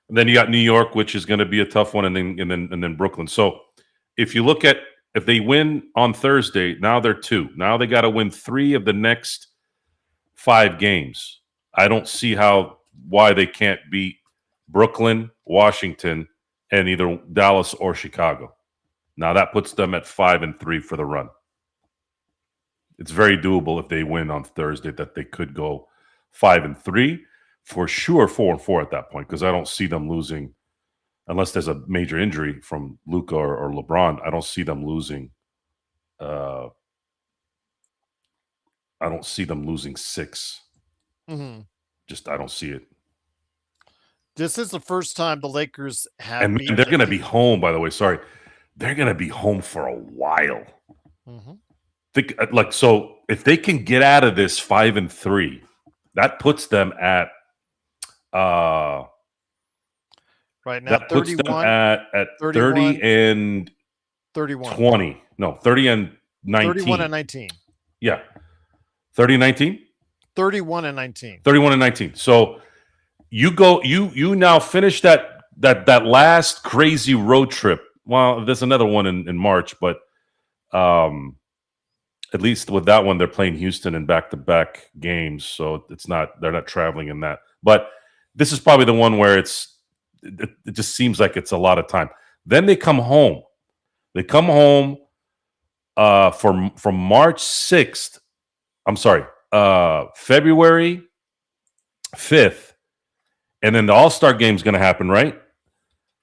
Speaker 2: then you got New York, which is going to be a tough one, and then Brooklyn. So if you look at, if they win on Thursday, now they're 2. Now they got to win 3 of the next 5 games. I don't see why they can't beat Brooklyn, Washington, and either Dallas or Chicago. Now that puts them at 5-3 for the run. It's very doable if they win on Thursday that they could go 5-3. For sure 4-4 at that point, because I don't see them losing unless there's a major injury from Luka or LeBron. I don't see them losing. I don't see them losing 6. Just I don't see it.
Speaker 1: This is the first time the Lakers have.
Speaker 2: And they're going to be home. By the way, sorry, they're going to be home for a while. Think so. If they can get out of this 5-3, that puts them at.
Speaker 1: Right now,
Speaker 2: that puts 31, them at 30 and
Speaker 1: 31.
Speaker 2: 20. No, 30 and 19.
Speaker 1: 31 and 19.
Speaker 2: Yeah. 30 and 19?
Speaker 1: 31 and 19.
Speaker 2: 31 and 19. So you now finish that last crazy road trip. Well, there's another one in March, but at least with that one, they're playing Houston in back-to-back games. So they're not traveling in that. But this is probably the one where it just seems like it's a lot of time. Then they come home. They come home from March 6th. I'm sorry, February 5th. And then the All-Star game is going to happen, right?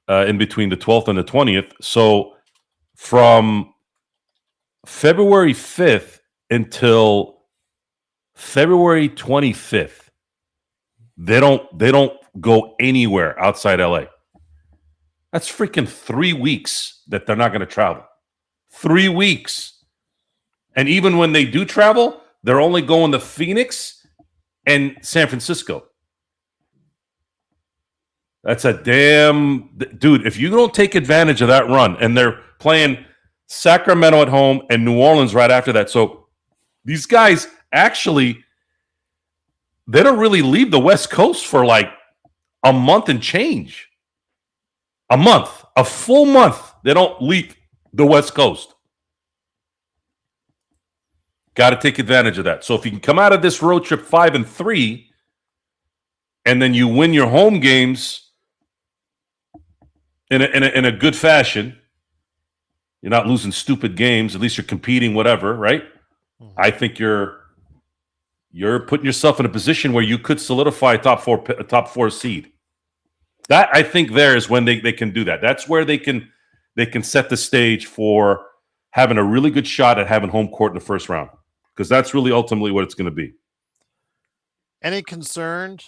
Speaker 2: In between the 12th and the 20th. So from February 5th until February 25th, they don't go anywhere outside LA. That's freaking 3 weeks that they're not going to travel. 3 weeks. And even when they do travel, they're only going to Phoenix and San Francisco. That's a damn dude. If you don't take advantage of that run, and they're playing Sacramento at home and New Orleans right after that. So these guys actually, they don't really leave the West Coast for like a month and change. A month A full month. They don't leave the West Coast. Got to take advantage of that. So if you can come out of this road trip 5-3, and then you win your home games in a good fashion, you're not losing stupid games. At least you're competing, whatever, right? Mm-hmm. I think you're putting yourself in a position where you could solidify a top four seed. That, I think, there is when they can do that. That's where they can set the stage for having a really good shot at having home court in the first round, because that's really ultimately what it's going to be.
Speaker 1: Any concern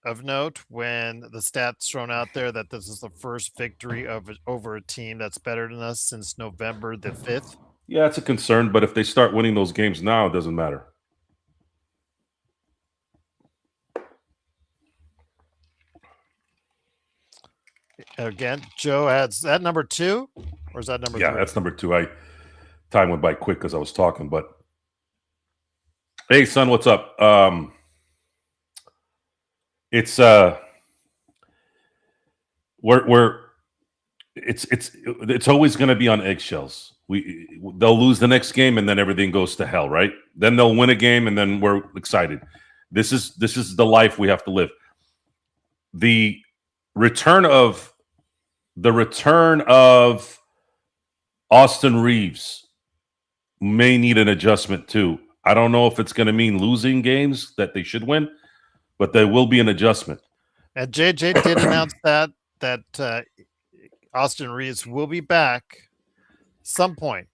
Speaker 1: of note when the stats thrown out there that this is the first victory over a team that's better than us since November the 5th?
Speaker 2: Yeah, it's a concern, but if they start winning those games now, it doesn't matter.
Speaker 1: Again, Joe adds that number 2, or is that number 3?
Speaker 2: Yeah, that's number 2. Time went by quick because I was talking, but hey, son, what's up? It's it's always going to be on eggshells. They'll lose the next game and then everything goes to hell, right? Then they'll win a game and then we're excited. This is the life we have to live. The return of Austin Reeves may need an adjustment too. I don't know if it's going to mean losing games that they should win, but there will be an adjustment.
Speaker 1: And JJ did announce that Austin Reeves will be back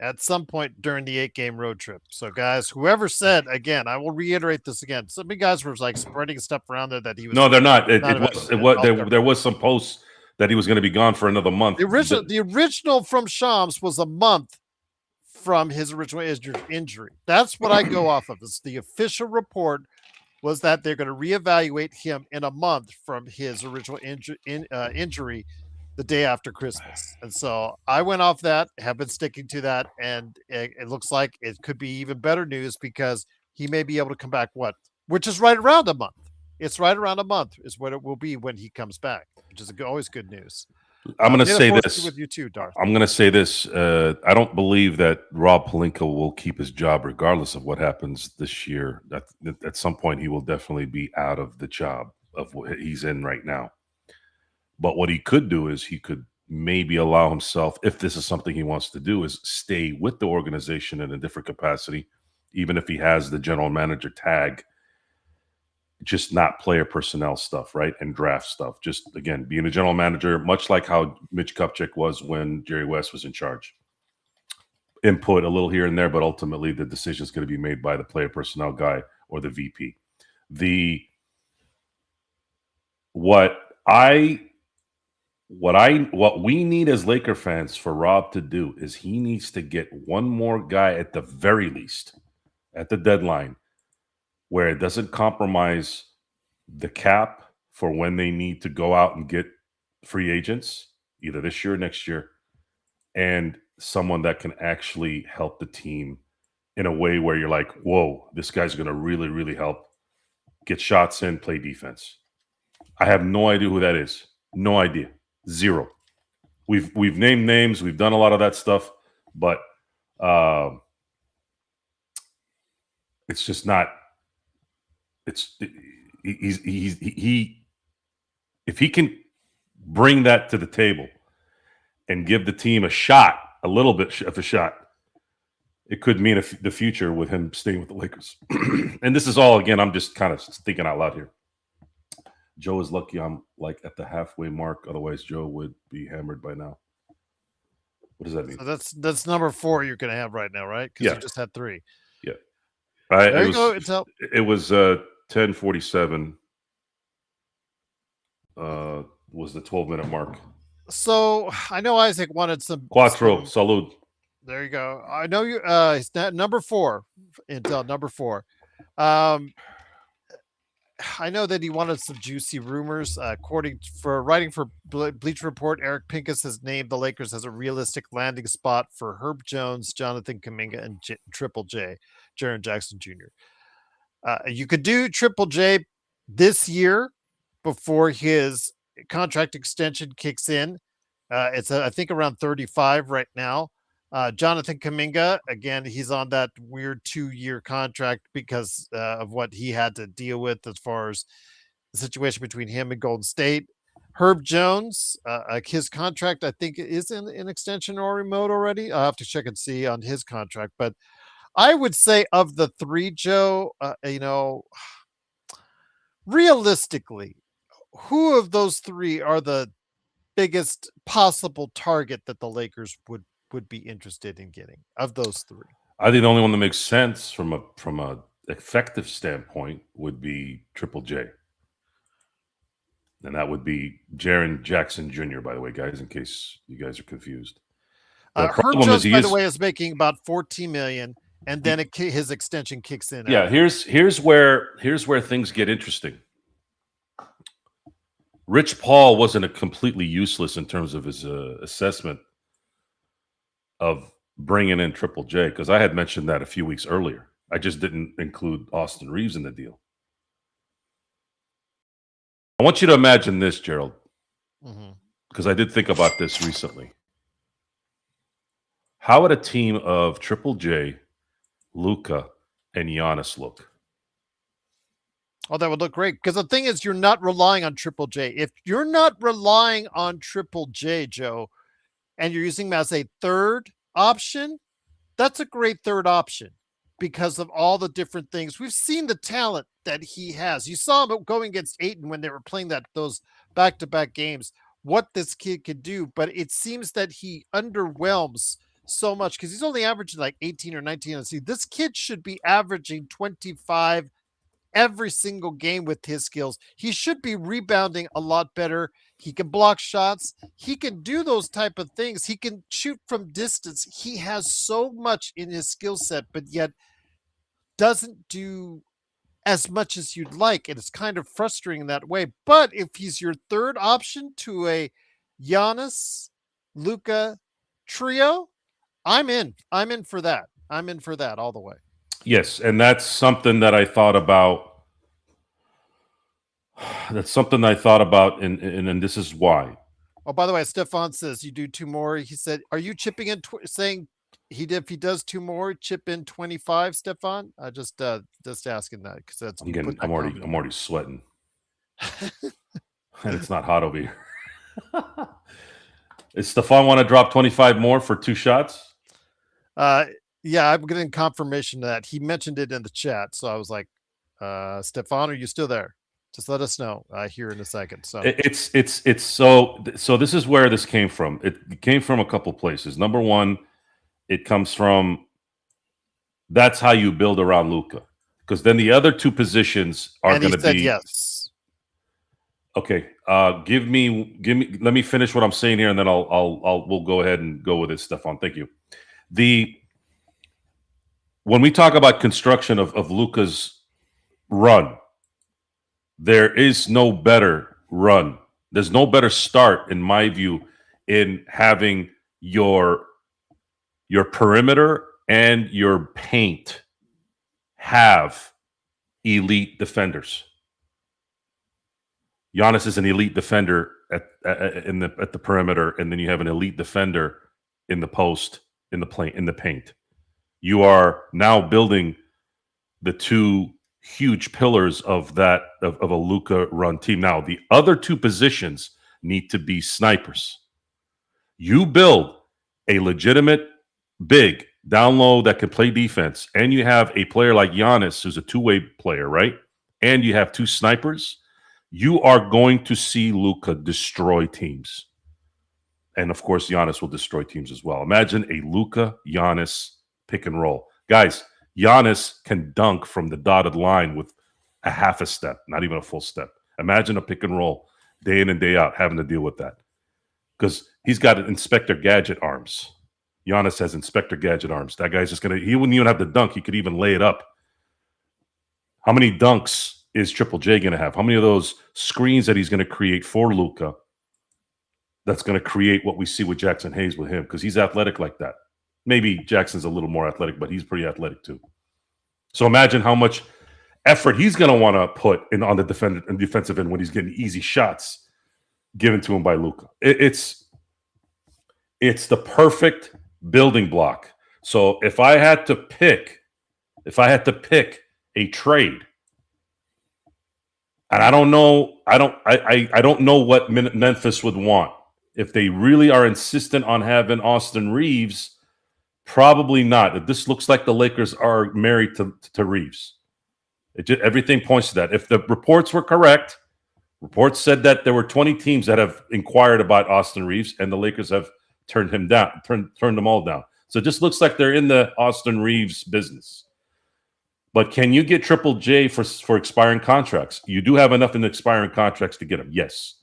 Speaker 1: at some point during the 8-game road trip. So, guys, whoever said, again, I will reiterate this again. Some of you guys were like spreading stuff around there that he was.
Speaker 2: No, they're not. There was some posts that he was going to be gone for another month.
Speaker 1: The original from Shams was a month from his original injury. That's what I go off of. It's the official report was that they're going to reevaluate him in a month from his original injury the day after Christmas. And so I went off that, have been sticking to that, and it looks like it could be even better news because he may be able to come back, which is right around a month. It's right around a month is what it will be when he comes back, which is always good news.
Speaker 2: I'm going to say this.
Speaker 1: With you too, Darth.
Speaker 2: I'm going to say this. I don't believe that Rob Pelinka will keep his job regardless of what happens this year. At some point, he will definitely be out of the job of what he's in right now. But what he could do is he could maybe allow himself, if this is something he wants to do, is stay with the organization in a different capacity, even if he has the general manager tag, just not player personnel stuff, right? And draft stuff. Just, again, being a general manager, much like how Mitch Kupchak was when Jerry West was in charge. Input a little here and there, but ultimately the decision is going to be made by the player personnel guy or the VP. What we need as Laker fans for Rob to do is he needs to get one more guy at the very least at the deadline where it doesn't compromise the cap for when they need to go out and get free agents, either this year or next year, and someone that can actually help the team in a way where you're like, whoa, this guy's going to really, really help get shots in, play defense. I have no idea who that is. No idea. Zero. We've named names. We've done a lot of that stuff, but it's just not. If he can bring that to the table and give the team a little bit of a shot, it could mean the future with him staying with the Lakers. And this is all, again, I'm just kind of thinking out loud here. Joe is lucky I'm like at the halfway mark. Otherwise, Joe would be hammered by now. What does that mean?
Speaker 1: So that's number 4 you're going to have right now, right? Because you just had 3.
Speaker 2: Yeah.
Speaker 1: There you go.
Speaker 2: It was 10:47. Was the 12-minute mark.
Speaker 1: So I know Isaac wanted some
Speaker 2: Quattro. Salud.
Speaker 1: There you go. I know you. It's number 4. Intel number 4. I know that he wanted some juicy rumors. Writing for Bleacher Report, Eric Pincus has named the Lakers as a realistic landing spot for Herb Jones, Jonathan Kuminga, and Triple J, Jaren Jackson Jr. You could do Triple J this year before his contract extension kicks in. It's I think around 35 right now. Jonathan Kaminga, again, he's on that weird 2-year contract because of what he had to deal with as far as the situation between him and Golden State. Herb Jones, his contract, I think, is in an extension or remote already. I'll have to check and see on his contract. But I would say of the three, Joe, realistically, who of those three are the biggest possible target that the Lakers would be interested in getting of those three?
Speaker 2: I think the only one that makes sense from a effective standpoint would be Triple J. And that would be Jaren Jackson Jr., by the way, guys, in case you guys are confused. The
Speaker 1: Herb
Speaker 2: problem is
Speaker 1: Jones,
Speaker 2: he
Speaker 1: by the
Speaker 2: is
Speaker 1: way, is making about 14 million, and then his extension kicks in.
Speaker 2: yeah. Here's where things get interesting. Rich Paul wasn't a completely useless in terms of his assessment of bringing in Triple J, because I had mentioned that a few weeks earlier. I just didn't include Austin Reeves in the deal. I want you to imagine this, Gerald, because I did think about this recently. How would a team of Triple J, Luka, and Giannis look?
Speaker 1: Oh, that would look great. Because the thing is, you're not relying on Triple J. If you're not relying on Triple J, Joe, and you're using him as a third option, that's a great third option because of all the different things. We've seen the talent that he has. You saw him going against Ayton when they were playing those back-to-back games, what this kid could do. But it seems that he underwhelms so much because he's only averaging like 18 or 19. See, this kid should be averaging 25 every single game with his skills. He should be rebounding a lot better. He can block shots. He can do those type of things. He can shoot from distance. He has so much in his skill set, but yet doesn't do as much as you'd like. And it's kind of frustrating in that way. But if he's your third option to a Giannis, Luka trio, I'm in. I'm in for that. I'm in for that all the way.
Speaker 2: Yes, and that's something that I thought about. That's something I thought about, and this is why.
Speaker 1: Oh, by the way, Stefan says you do two more. He said, "Are you chipping in?" Saying if he does two more, chip in 25. Stefan, I just asking that because that's
Speaker 2: I'm already sweating, and it's not hot over here. Does Stefan want to drop 25 more for 2 shots?
Speaker 1: Yeah, I'm getting confirmation that he mentioned it in the chat. So I was like, Stefan, are you still there? Just let us know here in a second. So
Speaker 2: it's so this is where this came from. It came from a couple places. Number one, it comes from that's how you build around Luka, because then the other two positions are going to be
Speaker 1: yes.
Speaker 2: Okay, give me. Let me finish what I'm saying here, and then we'll go ahead and go with it, Stefan. Thank you. When we talk about construction of Luka's run, there is no better run. There's no better start, in my view, in having your perimeter and your paint have elite defenders. Giannis is an elite defender at the perimeter, and then you have an elite defender in the post, in the paint. You are now building the two huge pillars of a Luka run team. Now, the other two positions need to be snipers. You build a legitimate big down low that can play defense, and you have a player like Giannis who's a two-way player, right? And you have two snipers. You are going to see Luka destroy teams. And, of course, Giannis will destroy teams as well. Imagine a Luka Giannis pick and roll. Guys, Giannis can dunk from the dotted line with a half a step, not even a full step. Imagine a pick and roll day in and day out having to deal with that. Because he's got Inspector Gadget arms. Giannis has Inspector Gadget arms. That guy's just he wouldn't even have to dunk. He could even lay it up. How many dunks is Triple J going to have? How many of those screens that he's going to create for Luka that's going to create what we see with Jackson Hayes with him? Because he's athletic like that. Maybe Jackson's a little more athletic, but he's pretty athletic too. So imagine how much effort he's going to want to put in on the defensive end when he's getting easy shots given to him by Luka. It's It's the perfect building block. So if I had to pick a trade, and I don't know, I don't know what Memphis would want. If they really are insistent on having Austin Reeves, probably not. This looks like the Lakers are married to Reeves. Everything points to that. If the reports were correct, reports said that there were 20 teams that have inquired about Austin Reeves, and the Lakers have turned them all down. So it just looks like they're in the Austin Reeves business. But can you get Triple J for expiring contracts? You do have enough in the expiring contracts to get him, yes.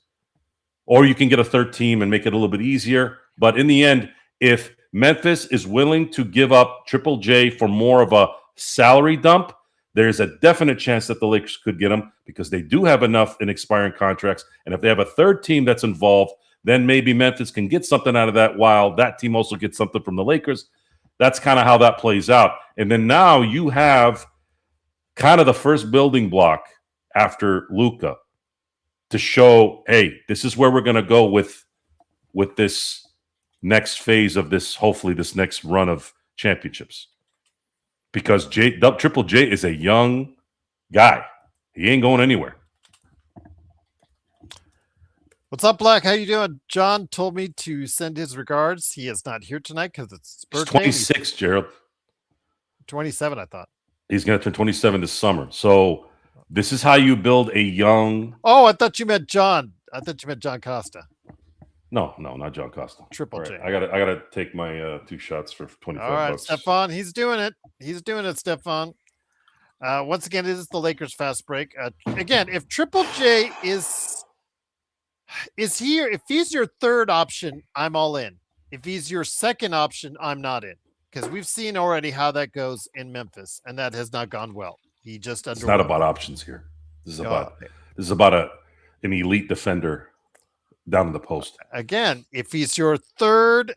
Speaker 2: Or you can get a third team and make it a little bit easier. But in the end, if Memphis is willing to give up Triple J for more of a salary dump, there's a definite chance that the Lakers could get him because they do have enough in expiring contracts. And if they have a third team that's involved, then maybe Memphis can get something out of that while that team also gets something from the Lakers. That's kind of how that plays out. And then now you have kind of the first building block after Luka to show, hey, this is where we're going to go with this next phase of this, hopefully this next run of championships. Because Triple J is a young guy. He ain't going anywhere.
Speaker 1: What's up, Black? How you doing? John told me to send his regards. He is not here tonight because it's his birthday.
Speaker 2: He's 26, Gerald.
Speaker 1: 27, I thought.
Speaker 2: He's going to turn 27 this summer. So this is how you build a young...
Speaker 1: Oh, I thought you meant John. I thought you meant John Costa.
Speaker 2: No, not John Costa.
Speaker 1: Triple J.
Speaker 2: I gotta take my 2 shots for 25
Speaker 1: All right,
Speaker 2: bucks.
Speaker 1: Stefan, he's doing it. He's doing it, Stefan. Once again, it is the Lakers fast break. Again, if Triple J is here, if he's your third option, I'm all in. If he's your second option, I'm not in. Because we've seen already how that goes in Memphis, and that has not gone well. He just
Speaker 2: It's not about options here. This is about an elite defender down in the post.
Speaker 1: Again, if he's your third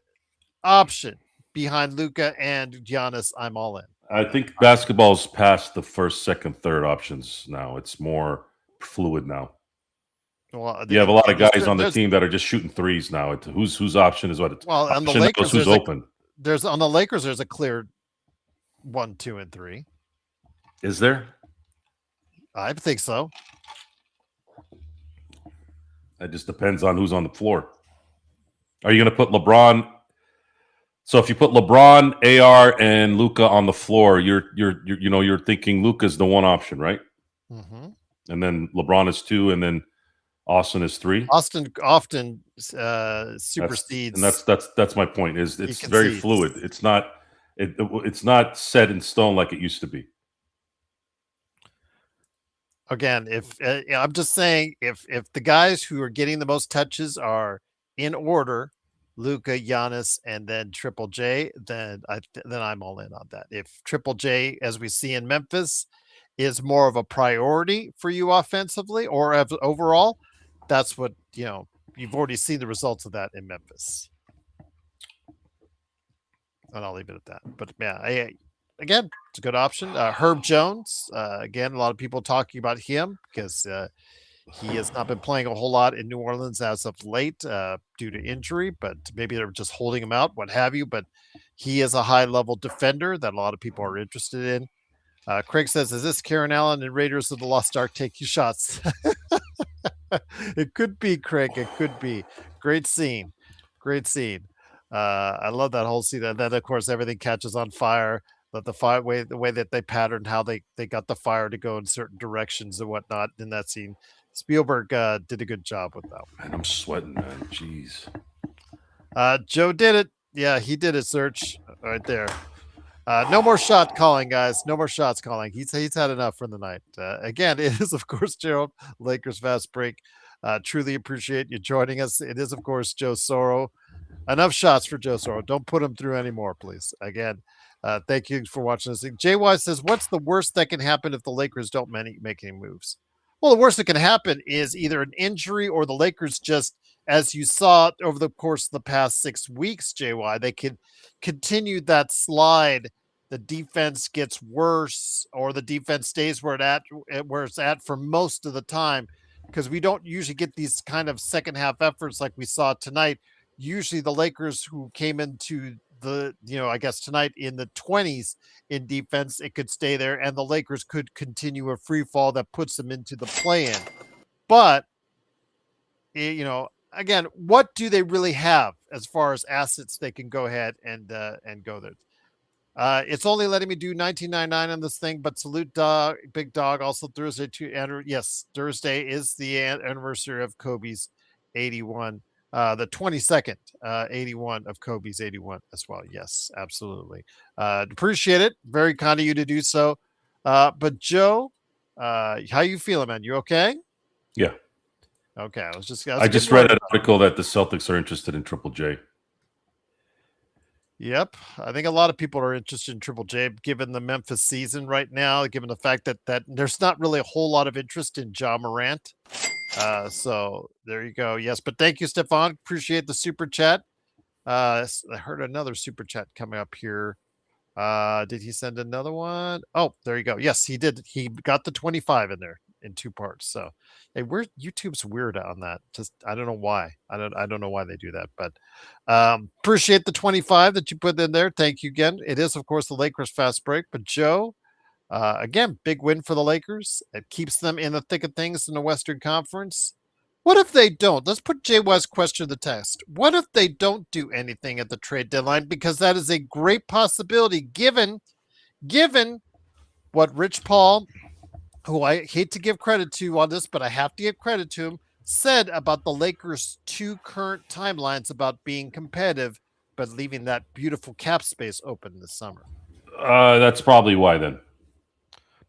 Speaker 1: option behind Luka and Giannis, I'm all in.
Speaker 2: I think basketball's past the first, second, third options now. It's more fluid now.
Speaker 1: Well,
Speaker 2: you have a lot of guys on the team that are just shooting threes now. Whose option is what?
Speaker 1: Well, on the Lakers,
Speaker 2: who's open.
Speaker 1: There's on the Lakers. There's a clear 1, 2, and 3.
Speaker 2: Is there?
Speaker 1: I think so.
Speaker 2: It just depends on who's on the floor. Are you going to put LeBron? So if you put LeBron, AR, and Luka on the floor, you're thinking Luka's the one option, right?
Speaker 1: Mm-hmm.
Speaker 2: And then LeBron is 2, and then Austin is 3.
Speaker 1: Austin often supersedes,
Speaker 2: and that's my point. Is it's very fluid. It's not set in stone like it used to be.
Speaker 1: Again, if I'm just saying, if the guys who are getting the most touches are in order, Luka, Giannis, and then Triple J, then I'm all in on that. If Triple J, as we see in Memphis, is more of a priority for you offensively or overall, that's what you've already seen the results of that in Memphis. And I'll leave it at that. But yeah, again, it's a good option. Herb Jones, again, a lot of people talking about him because he has not been playing a whole lot in New Orleans as of late due to injury, but maybe they're just holding him out, what have you. But he is a high-level defender that a lot of people are interested in. Craig says, is this Karen Allen and Raiders of the Lost Ark taking shots? It could be, Craig. It could be. Great scene. Great scene. I love that whole scene. And then, of course, everything catches on fire. But the way that they patterned how they got the fire to go in certain directions and whatnot in that scene. Spielberg did a good job with that.
Speaker 2: Man, I'm sweating, man. Jeez.
Speaker 1: Joe did it. Yeah, he did it, Search. Right there. No more shot calling, guys. No more shots calling. He's had enough for the night. Again, it is, of course, Gerald, Lakers Fast Break. Truly appreciate you joining us. It is, of course, Joe Soro. Enough shots for Joe Soro. Don't put him through anymore, please. Again, thank you for watching this. JY says, what's the worst that can happen if the Lakers don't make any moves? Well, the worst that can happen is either an injury or the Lakers just, as you saw over the course of the past 6 weeks, JY, they could continue that slide. The defense gets worse or the defense stays where it's at for most of the time because we don't usually get these kind of second half efforts like we saw tonight usually the Lakers who came into the, I guess tonight in the 20s in defense, it could stay there and the Lakers could continue a free fall that puts them into the play-in. But, again, what do they really have as far as assets they can go ahead and go there? It's only letting me do 1999 on this thing, but salute dog, big dog. Also Thursday too. And yes, Thursday is the anniversary of Kobe's 81, the 22nd, 81 of Kobe's 81 as well. Yes, absolutely. Appreciate it. Very kind of you to do so. But Joe, how you feeling, man? You okay?
Speaker 2: Yeah.
Speaker 1: Okay.
Speaker 2: I just read an article that the Celtics are interested in Triple J.
Speaker 1: Yep. I think a lot of people are interested in Triple J, given the Memphis season right now, given the fact that there's not really a whole lot of interest in Ja Morant. So there you go. Yes, but thank you, Stefan. Appreciate the super chat. I heard another super chat coming up here. Did he send another one? Oh, there you go. Yes, he did. He got the 25 in there in 2 parts. So, hey, YouTube's weird on that. Just I don't know why. I don't know why they do that, but appreciate the 25 that you put in there. Thank you again. It is of course the Lakers fast break, but Joe, again, big win for the Lakers. It keeps them in the thick of things in the Western Conference. What if they don't? Let's put JY's question to the test. What if they don't do anything at the trade deadline? Because that is a great possibility given what Rich Paul, who I hate to give credit to on this, but I have to give credit to him, said about the Lakers' 2 current timelines about being competitive, but leaving that beautiful cap space open this summer.
Speaker 2: That's probably why then.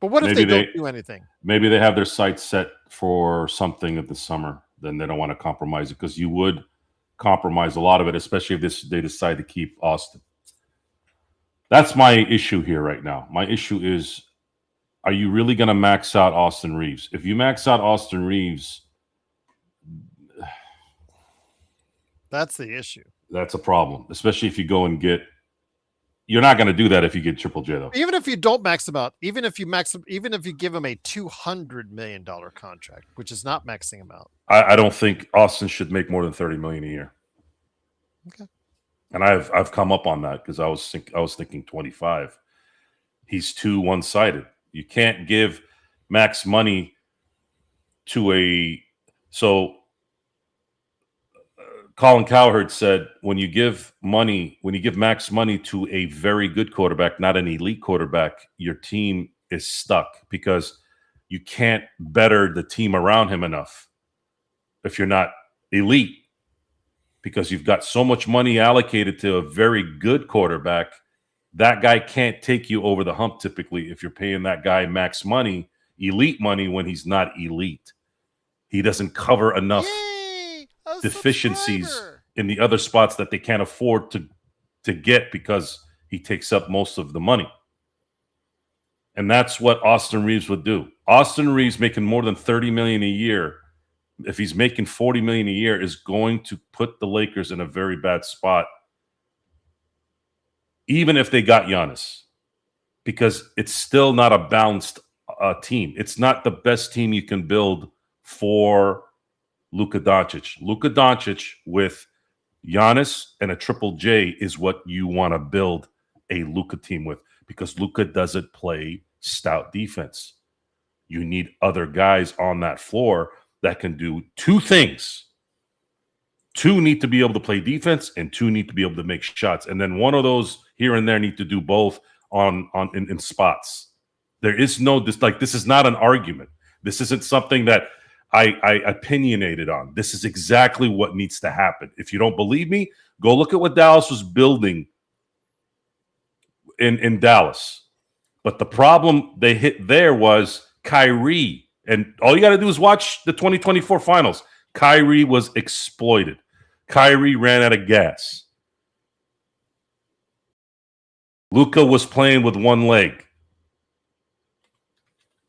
Speaker 1: But what if they don't do anything?
Speaker 2: Maybe they have their sights set for something of the summer. Then they don't want to compromise it, because you would compromise a lot of it, especially if they decide to keep Austin. That's my issue here right now. My issue is, are you really going to max out Austin Reeves? If you max out Austin Reeves,
Speaker 1: that's the issue.
Speaker 2: That's a problem, especially if you go and get. You're not going to do that if you get Triple J, though.
Speaker 1: Even if you don't max him out, even if you give him a $200 million contract, which is not maxing him out.
Speaker 2: I don't think Austin should make more than $30 million a year.
Speaker 1: Okay.
Speaker 2: And I've come up on that because I was thinking 25. He's too one-sided. You can't give max money to Colin Cowherd said, when you give max money to a very good quarterback, not an elite quarterback, your team is stuck because you can't better the team around him enough if you're not elite, because you've got so much money allocated to a very good quarterback. That guy can't take you over the hump typically if you're paying that guy max money, elite money, when he's not elite. He doesn't cover enough deficiencies in the other spots that they can't afford to get because he takes up most of the money. And that's what Austin Reeves would do. Austin Reeves making more than $30 million a year, if he's making $40 million a year, is going to put the Lakers in a very bad spot, even if they got Giannis, because it's still not a balanced team. It's not the best team you can build for Luka Doncic. Luka Doncic with Giannis and a Triple J is what you want to build a Luka team with, because Luka doesn't play stout defense. You need other guys on that floor that can do 2 things. 2 need to be able to play defense, and 2 need to be able to make shots. And then one of those here and there need to do both in spots. There is no this is not an argument. This isn't something that I opinionated on. This is exactly what needs to happen. If you don't believe me, go look at what Dallas was building in Dallas. But the problem they hit there was Kyrie. And all you got to do is watch the 2024 finals. Kyrie was exploited. Kyrie ran out of gas. Luka was playing with one leg.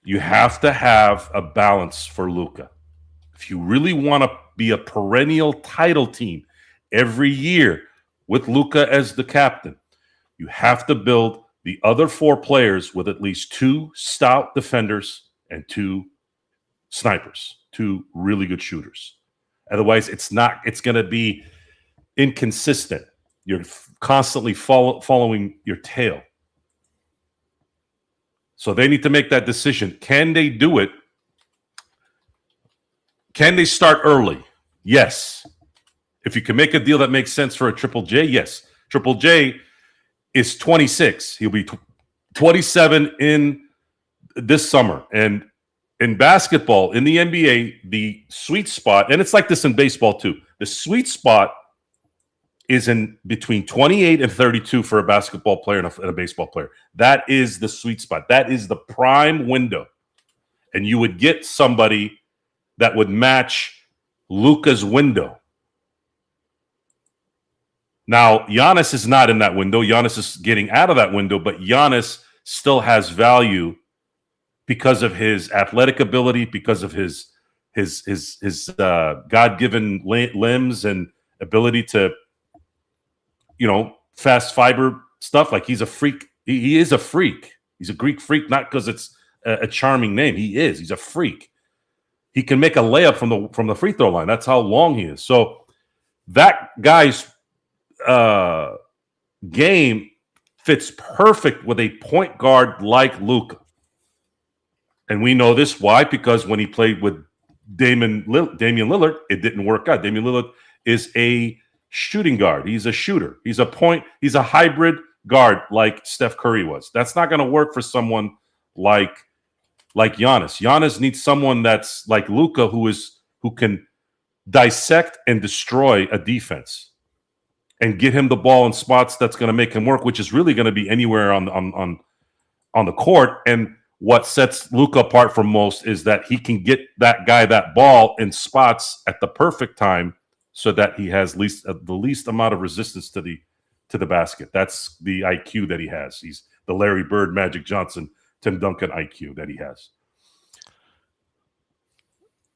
Speaker 2: You have to have a balance for Luka. If you really want to be a perennial title team every year with Luka as the captain, you have to build the other 4 players with at least 2 stout defenders and 2 snipers, 2 really good shooters. Otherwise, it's going to be inconsistent. You're constantly following your tail. So they need to make that decision. Can they do it? Can they start early? Yes. If you can make a deal that makes sense for a Triple J, yes. Triple J is 26. He'll be 27 in this summer. And in basketball, in the NBA, the sweet spot, and it's like this in baseball too, the sweet spot is in between 28 and 32 for a basketball player and a baseball player. That is the sweet spot. That is the prime window. And you would get somebody that would match Luka's window. Now, Giannis is not in that window. Giannis is getting out of that window, but Giannis still has value because of his athletic ability, because of his God-given limbs and ability to, fast fiber stuff. Like, he's a freak. He is a freak. He's a Greek freak, not because it's a charming name. He is. He's a freak. He can make a layup from the free throw line. That's how long he is. So that guy's game fits perfect with a point guard like Luka. And we know this. Why? Because when he played with Damian Lillard, it didn't work out. Damian Lillard is a shooting guard. He's a shooter. He's a hybrid guard like Steph Curry was. That's not going to work for someone like Giannis. Giannis needs someone that's like Luka, who can dissect and destroy a defense and get him the ball in spots that's going to make him work, which is really going to be anywhere on the court. And what sets Luka apart from most is that he can get that guy that ball in spots at the perfect time so that he has the least amount of resistance to the basket. That's the IQ that he has. He's the Larry Bird, Magic Johnson, Tim Duncan IQ that he has.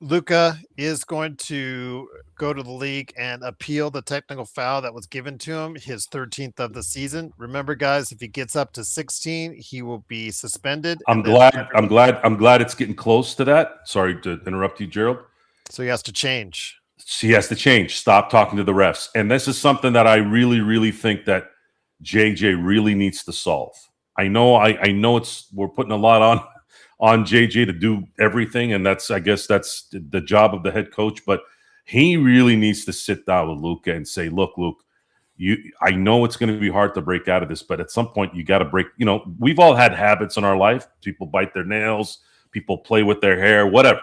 Speaker 1: Luka is going to go to the league and appeal the technical foul that was given to him, his 13th of the season. Remember, guys, if he gets up to 16, he will be suspended.
Speaker 2: I'm glad it's getting close to that. Sorry to interrupt you, Gerald.
Speaker 1: So he has to change.
Speaker 2: He has to change. Stop talking to the refs. And this is something that I really, really think that JJ really needs to solve. I know we're putting a lot on JJ to do everything, and I guess that's the job of the head coach. But he really needs to sit down with Luka and say, "Look, Luke, I know it's going to be hard to break out of this, but at some point you got to break. We've all had habits in our life. People bite their nails, people play with their hair, whatever.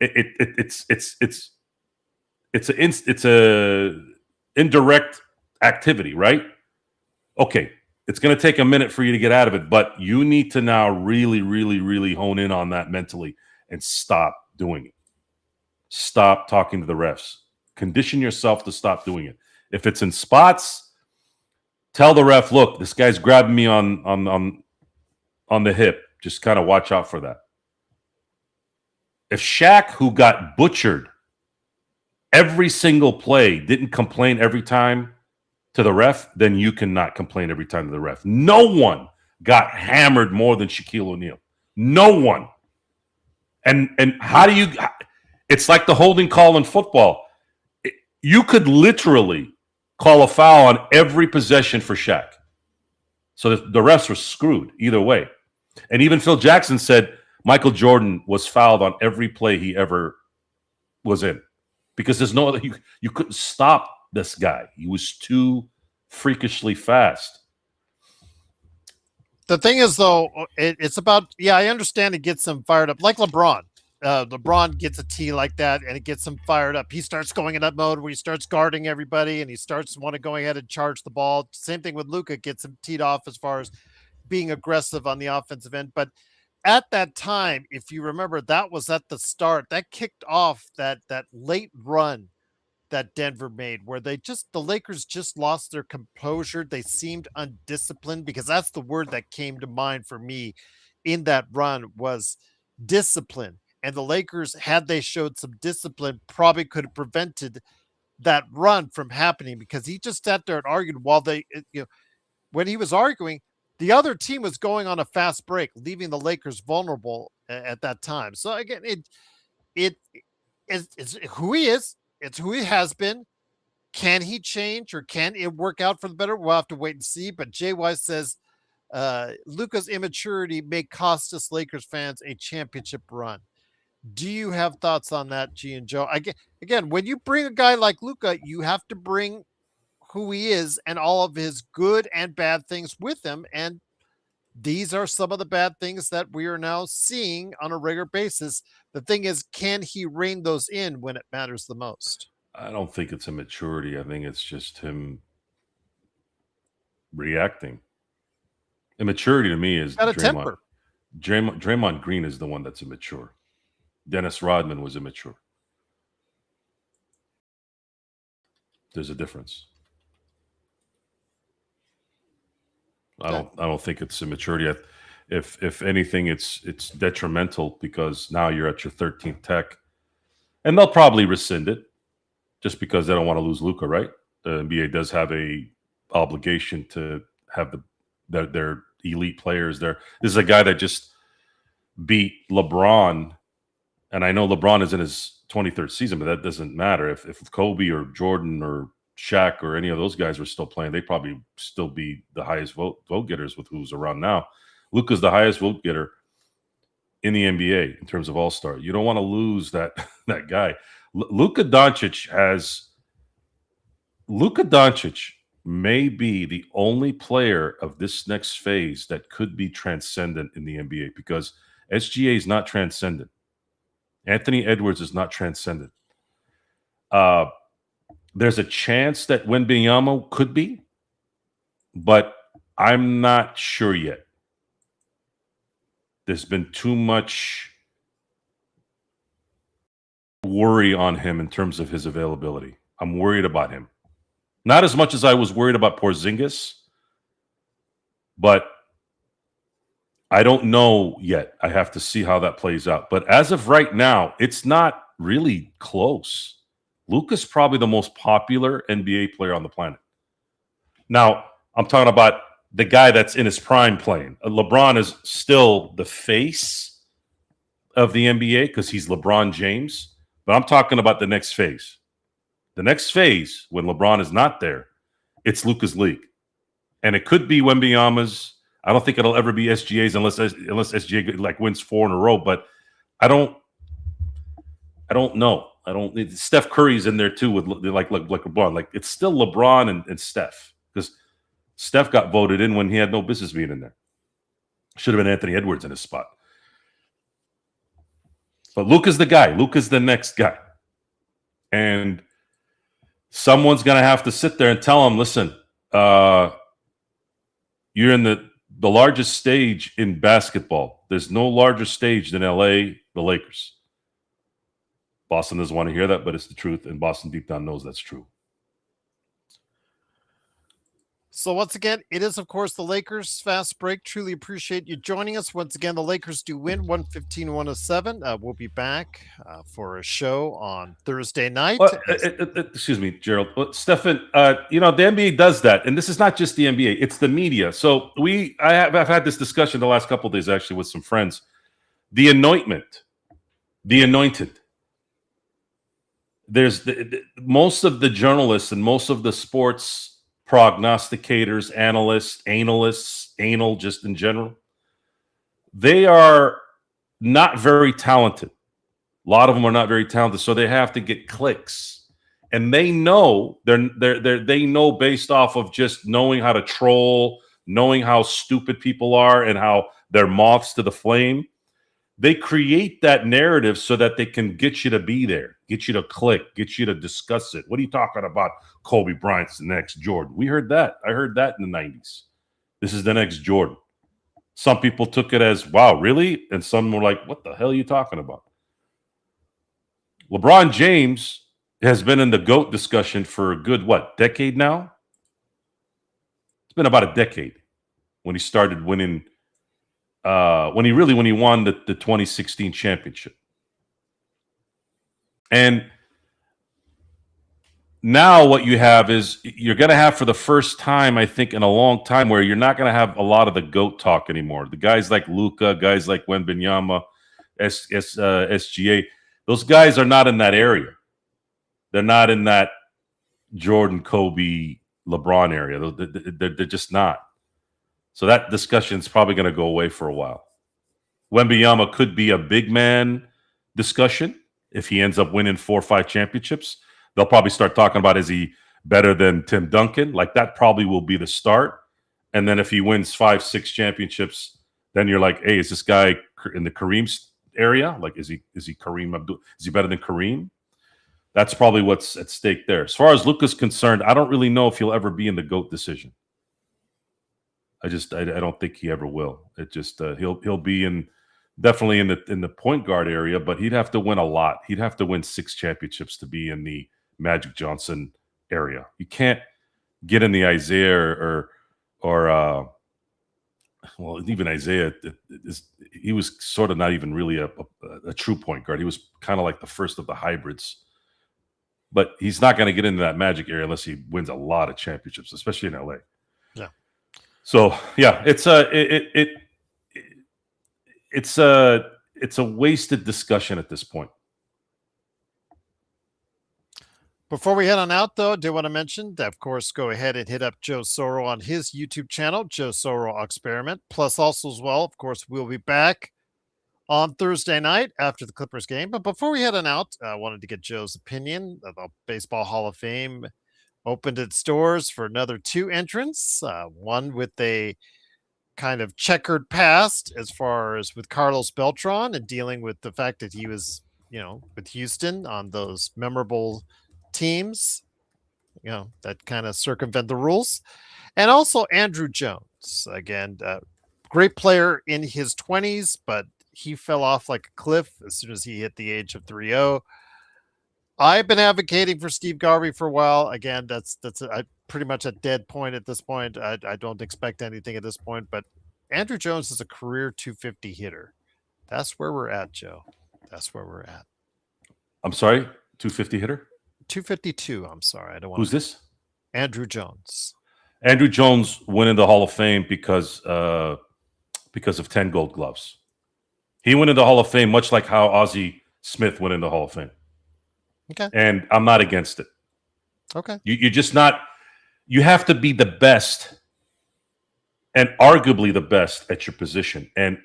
Speaker 2: It's a indirect activity, right? Okay." It's going to take a minute for you to get out of it, but you need to now really, really, really hone in on that mentally and stop doing it. Stop talking to the refs. Condition yourself to stop doing it. If it's in spots, tell the ref, "Look, this guy's grabbing me on the hip. Just kind of watch out for that." If Shaq, who got butchered every single play, didn't complain every time to the ref, then you cannot complain every time to the ref. No one got hammered more than Shaquille O'Neal. No one. And how do you – it's like the holding call in football. You could literally call a foul on every possession for Shaq. So the refs were screwed either way. And even Phil Jackson said Michael Jordan was fouled on every play he ever was in because there's no other – you couldn't stop this guy. He was too freakishly fast.
Speaker 1: The thing is, though, it's about, I understand it gets him fired up. Like LeBron. LeBron gets a tee like that, and it gets him fired up. He starts going in that mode where he starts guarding everybody, and he starts want to go ahead and charge the ball. Same thing with Luka, gets him teed off as far as being aggressive on the offensive end. But at that time, if you remember, that was at the start. That kicked off that late run that Denver made, where the Lakers just lost their composure. They seemed undisciplined, because that's the word that came to mind for me in that run was discipline. And the Lakers, had they showed some discipline, probably could have prevented that run from happening, because he just sat there and argued while when he was arguing, the other team was going on a fast break, leaving the Lakers vulnerable at that time. So again, it's who he is. It's who he has been. Can he change or can it work out for the better? We'll have to wait and see. But JY says Luka's immaturity may cost us Lakers fans a championship run. Do you have thoughts on that, G and Joe? Again, when you bring a guy like Luka, you have to bring who he is and all of his good and bad things with him. And these are some of the bad things that we are now seeing on a regular basis. The thing is, can he rein those in when it matters the most?
Speaker 2: I don't think it's a maturity. I think it's just him reacting. Immaturity to me is
Speaker 1: Got a
Speaker 2: Draymond.
Speaker 1: temper.
Speaker 2: Draymond Green is the one that's immature. Dennis Rodman was immature. There's a difference. I don't think it's immaturity. If anything, it's detrimental because now you're at your 13th tech, and they'll probably rescind it just because they don't want to lose Luka, right? The NBA does have a obligation to have their elite players there. This is a guy that just beat LeBron, and I know LeBron is in his 23rd season, but that doesn't matter. If Kobe or Jordan or Shaq or any of those guys were still playing, they'd probably still be the highest vote getters with who's around now. Luka's the highest vote getter in the NBA in terms of All-Star. You don't want to lose that guy. Luka Doncic may be the only player of this next phase that could be transcendent in the NBA because SGA is not transcendent. Anthony Edwards is not transcendent. There's a chance that Wembanyama could be, but I'm not sure yet. There's been too much worry on him in terms of his availability. I'm worried about him. Not as much as I was worried about Porzingis, but I don't know yet. I have to see how that plays out. But as of right now, it's not really close. Luka's probably the most popular NBA player on the planet. Now, I'm talking about the guy that's in his prime playing. LeBron is still the face of the NBA because he's LeBron James. But I'm talking about the next phase. The next phase, when LeBron is not there, it's Luka's league. And it could be Wembanyama's. I don't think it'll ever be SGA's unless SGA like wins 4 in a row. But I don't know. Steph Curry's in there too with like LeBron. Like it's still LeBron and Steph because Steph got voted in when he had no business being in there. Should have been Anthony Edwards in his spot. But Luka's the guy. Luka's the next guy. And someone's going to have to sit there and tell him, listen, you're in the largest stage in basketball. There's no larger stage than LA, the Lakers. Boston doesn't want to hear that, but it's the truth, and Boston deep down knows that's true.
Speaker 1: So once again, it is, of course, the Lakers Fast Break. Truly appreciate you joining us. Once again, the Lakers do win 115-107. We'll be back for a show on Thursday night.
Speaker 2: Excuse me, Gerald. Stefan, the NBA does that, and this is not just the NBA. It's the media. So I've had this discussion the last couple of days, actually, with some friends. The anointed. There's most of the journalists and most of the sports prognosticators, analysts, anal just in general, they are not very talented. A lot of them are not very talented, so they have to get clicks, and they know they know based off of just knowing how to troll, knowing how stupid people are, and how they're moths to the flame. They create that narrative so that they can get you to be there, get you to click, get you to discuss it. What are you talking about? Kobe Bryant's the next Jordan. We heard that. I heard that in the 90s. This is the next Jordan. Some people took it as, wow, really? And some were like, what the hell are you talking about? LeBron James has been in the GOAT discussion for a good, decade now? It's been about a decade when he started winning when he won the 2016 championship. And now what you have is you're going to have for the first time, I think, in a long time where you're not going to have a lot of the GOAT talk anymore. The guys like Luka, guys like Wembanyama, SGA, those guys are not in that area. They're not in that Jordan, Kobe, LeBron area. They're just not. So that discussion is probably going to go away for a while. Wembanyama could be a big man discussion if he ends up winning 4 or 5 championships. They'll probably start talking about, is he better than Tim Duncan? Like, that probably will be the start. And then if he wins 5, 6 championships, then you're like, hey, is this guy in the Kareem area? Like, is he Kareem Abdul? Is he better than Kareem? That's probably what's at stake there. As far as Luka's concerned, I don't really know if he'll ever be in the GOAT decision. I don't think he ever will. It just he'll be definitely in the point guard area, but he'd have to win a lot. He'd have to win 6 championships to be in the Magic Johnson area. You can't get in the Isaiah or well, even Isaiah, he was sort of not even really a true point guard. He was kind of like the first of the hybrids. But he's not going to get into that Magic area unless he wins a lot of championships, especially in LA.
Speaker 1: Yeah.
Speaker 2: So yeah, it's a wasted discussion at this point.
Speaker 1: Before we head on out, though, I do want to mention that, of course, go ahead and hit up Joe Soro on his YouTube channel, Joe Soro Experiment. Plus, also as well, of course, we'll be back on Thursday night after the Clippers game. But before we head on out, I wanted to get Joe's opinion. The Baseball Hall of Fame opened its doors for another 2 entrants, one with a kind of checkered past as far as with Carlos Beltran and dealing with the fact that he was, with Houston on those memorable teams, that kind of circumvent the rules. And also Andrew Jones, again, great player in his 20s, but he fell off like a cliff as soon as he hit the age of 30. I've been advocating for Steve Garvey for a while. Again, that's pretty much a dead point at this point. I don't expect anything at this point, but Andrew Jones is a career 250 hitter. That's where we're at, Joe. That's where we're at.
Speaker 2: I'm sorry, 250 hitter?
Speaker 1: 252. I'm sorry. I don't want.
Speaker 2: Who's this?
Speaker 1: Andrew Jones.
Speaker 2: Andrew Jones went in the Hall of Fame because of 10 Gold Gloves. He went into the Hall of Fame much like how Ozzie Smith went into the Hall of Fame.
Speaker 1: Okay.
Speaker 2: And I'm not against it.
Speaker 1: Okay.
Speaker 2: You're just not. You have to be the best, and arguably the best at your position. And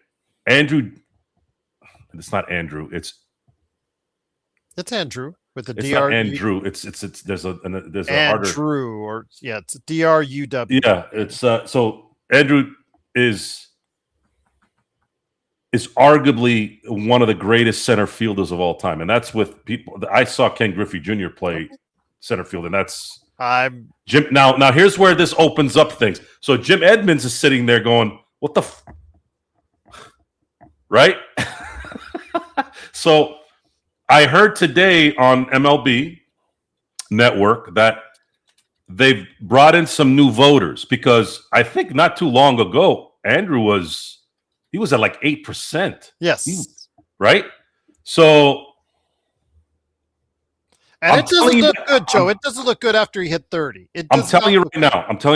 Speaker 2: Andrew, it's not Andrew. It's
Speaker 1: Andrew with the
Speaker 2: it's
Speaker 1: DR.
Speaker 2: not Andrew. It's there's a harder.
Speaker 1: Andrew, or it's DRUW.
Speaker 2: Yeah, it's so Andrew is arguably one of the greatest center fielders of all time, and that's with people. I saw Ken Griffey Jr. play center field, and that's Jim. Now here's where this opens up things. So Jim Edmonds is sitting there going, "What the right?" So I heard today on MLB Network that they've brought in some new voters because I think not too long ago Andrew was at like 8%.
Speaker 1: Yes.
Speaker 2: Right? So
Speaker 1: and it doesn't look good, Joe. It doesn't look good after he hit 30.
Speaker 2: I'm telling you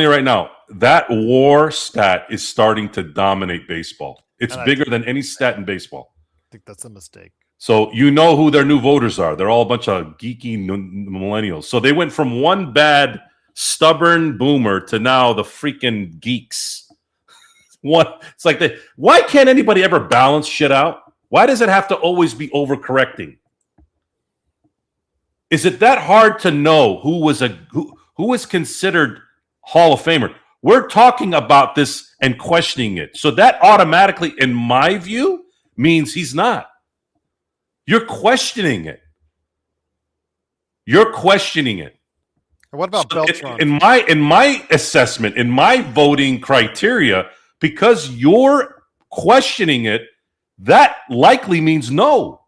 Speaker 2: right now, that WAR stat is starting to dominate baseball. It's bigger than any stat in baseball.
Speaker 1: I think that's a mistake.
Speaker 2: So you know who their new voters are. They're all a bunch of geeky millennials. So they went from one bad, stubborn boomer to now the freaking geeks. It's like why can't anybody ever balance shit out? Why does it have to always be overcorrecting? Is it that hard to know who was considered Hall of Famer? We're talking about this and questioning it. So that automatically, in my view, means he's not. You're questioning it. You're questioning it.
Speaker 1: And what about Beltran?
Speaker 2: In my assessment, in my voting criteria, because you're questioning it, that likely means no.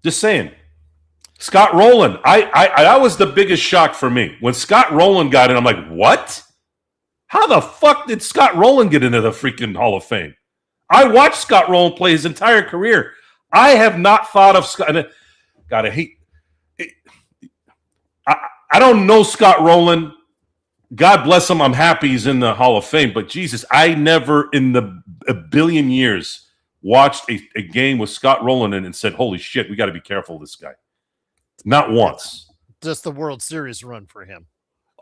Speaker 2: Just saying. Scott Rowland, that was the biggest shock for me. When Scott Rowland got in, I'm like, what? How the fuck did Scott Rowland get into the freaking Hall of Fame? I watched Scott Rowland play his entire career. I have not thought of Scott. God, I hate it. I don't know Scott Rowland. God bless him. I'm happy he's in the Hall of Fame. But Jesus, I never in a billion years watched a game with Scott Rowland and said, holy shit, we got to be careful of this guy. Not once.
Speaker 1: just the World Series run for him.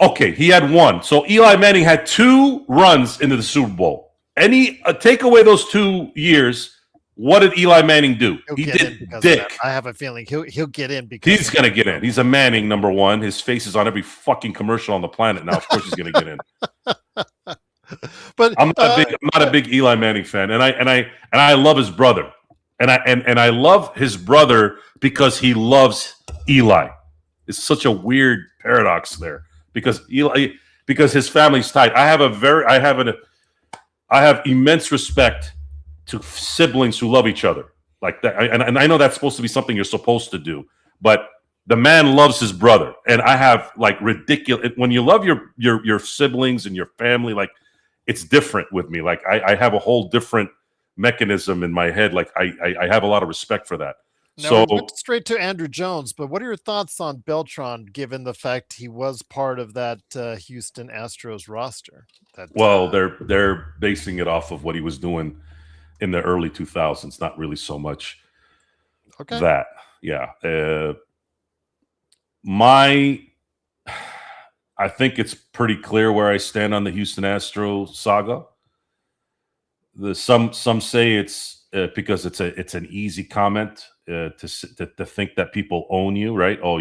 Speaker 2: Okay, he had one. So Eli Manning had 2 runs into the Super Bowl. Take away those 2 years, what did Eli Manning do? He did dick.
Speaker 1: I have a feeling he'll get in because
Speaker 2: he's going to get in. He's a Manning, number one. His face is on every fucking commercial on the planet now. Of course, he's going to get in.
Speaker 1: But
Speaker 2: I'm not a big Eli Manning fan, and I love his brother, and I love his brother because he loves Eli. It's such a weird paradox there because his family's tight. I have immense respect to siblings who love each other like that, and I know that's supposed to be something you're supposed to do, but the man loves his brother, and I have like ridiculous when you love your siblings and your family, like it's different with me. Like I have a whole different mechanism in my head. Like I have a lot of respect for that.
Speaker 1: Now,
Speaker 2: So
Speaker 1: we went straight to Andrew Jones, but what are your thoughts on Beltran, given the fact he was part of that Houston Astros roster?
Speaker 2: They're basing it off of what he was doing in the early 2000s, not really so much that. Yeah. I think it's pretty clear where I stand on the Houston Astros saga. Some say it's because it's an easy comment to think that people own you, right? Oh,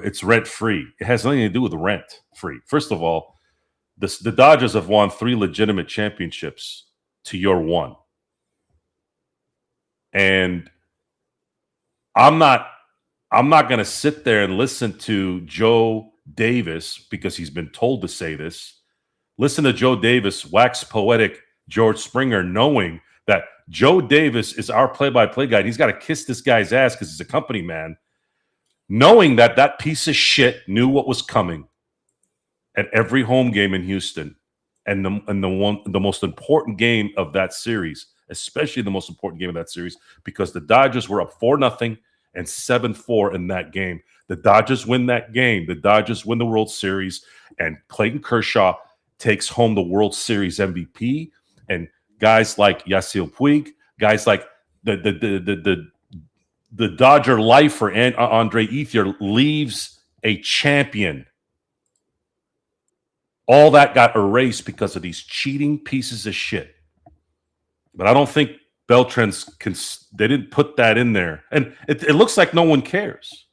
Speaker 2: it's rent free. It has nothing to do with rent free. First of all, the Dodgers have won 3 legitimate championships to your 1, and I'm not going to sit there and listen to Joe Davis because he's been told to say this. Listen to Joe Davis wax poetic George Springer, knowing that Joe Davis is our play-by-play guy. And he's got to kiss this guy's ass because he's a company man, knowing that piece of shit knew what was coming at every home game in Houston, and the most important game of that series, especially the most important game of that series, because the Dodgers were up 4-0 and 7-4 in that game. The Dodgers win that game. The Dodgers win the World Series, and Clayton Kershaw takes home the World Series MVP. And guys like Yasiel Puig, guys like the Dodger lifer and Andre Ethier leaves a champion. All that got erased because of these cheating pieces of shit. But I don't think Beltran's they didn't put that in there, and it looks like no one cares.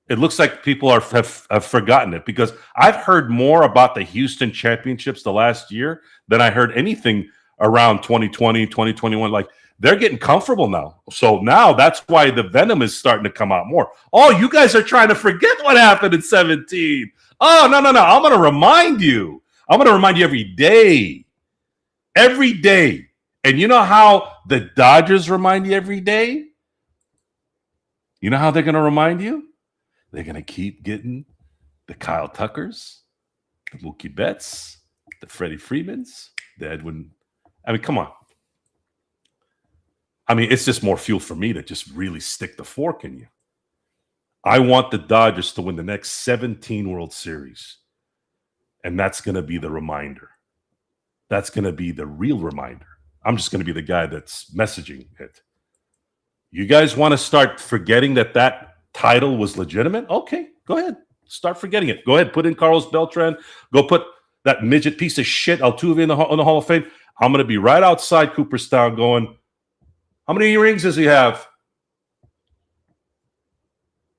Speaker 2: It looks like people have forgotten it, because I've heard more about the Houston championships the last year than I heard anything around 2020, 2021. Like, they're getting comfortable now. So now that's why the venom is starting to come out more. Oh, you guys are trying to forget what happened in 17. Oh, no. I'm going to remind you. I'm going to remind you every day. Every day. And you know how the Dodgers remind you every day? You know how they're going to remind you? They're going to keep getting the Kyle Tuckers, the Mookie Betts, the Freddie Freemans, the Edwin. I mean, come on. I mean, it's just more fuel for me to just really stick the fork in you. I want the Dodgers to win the next 17 World Series. And that's going to be the reminder. That's going to be the real reminder. I'm just going to be the guy that's messaging it. You guys want to start forgetting that title was legitimate? Okay, go ahead. Start forgetting it. Go ahead. Put in Carlos Beltran. Go put that midget piece of shit Altuve in the Hall of Fame. I'm going to be right outside Cooperstown going, how many rings does he have?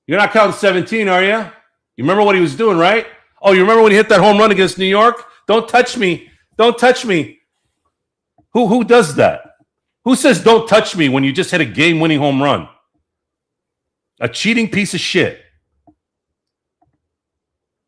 Speaker 2: You're not counting 17, are you? You remember what he was doing, right? Oh, you remember when he hit that home run against New York? Don't touch me. Don't touch me. Who does that? Who says don't touch me when you just hit a game-winning home run? A cheating piece of shit.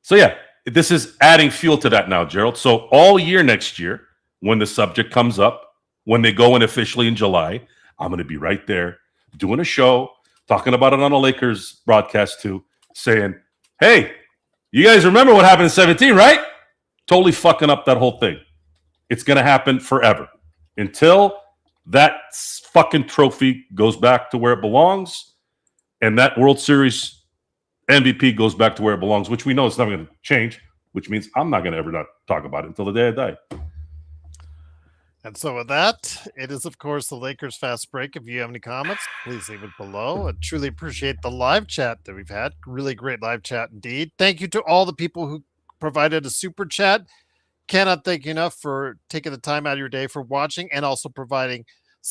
Speaker 2: So, yeah, this is adding fuel to that now, Gerald. So all year next year, when the subject comes up, when they go in officially in July, I'm going to be right there doing a show, talking about it on a Lakers broadcast too, saying, hey, you guys remember what happened in 17, right? Totally fucking up that whole thing. It's going to happen forever until that fucking trophy goes back to where it belongs and that World Series MVP goes back to where it belongs, which we know it's never going to change, which means I'm not going to ever not talk about it until the day I die.
Speaker 1: And so with that, it is, of course, the Lakers Fast Break. If you have any comments, please leave it below. I truly appreciate the live chat that we've had. Really great live chat indeed. Thank you to all the people who provided a super chat. Cannot thank you enough for taking the time out of your day for watching and also providing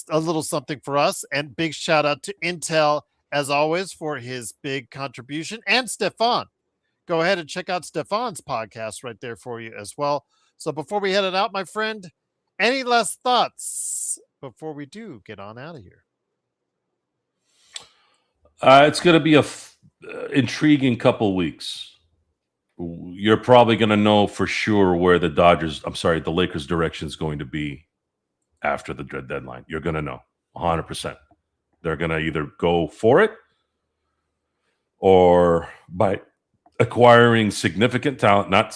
Speaker 1: a little something for us. And big shout out to Intel, as always, for his big contribution, and Stefan. Go ahead and check out Stefan's podcast right there for you as well. So before we head it out, my friend, any last thoughts before we do get on out of here?
Speaker 2: It's going to be a intriguing couple weeks. You're probably going to know for sure where the Lakers' direction is going to be after the deadline. You're going to know 100%. They're going to either go for it or by acquiring significant talent, not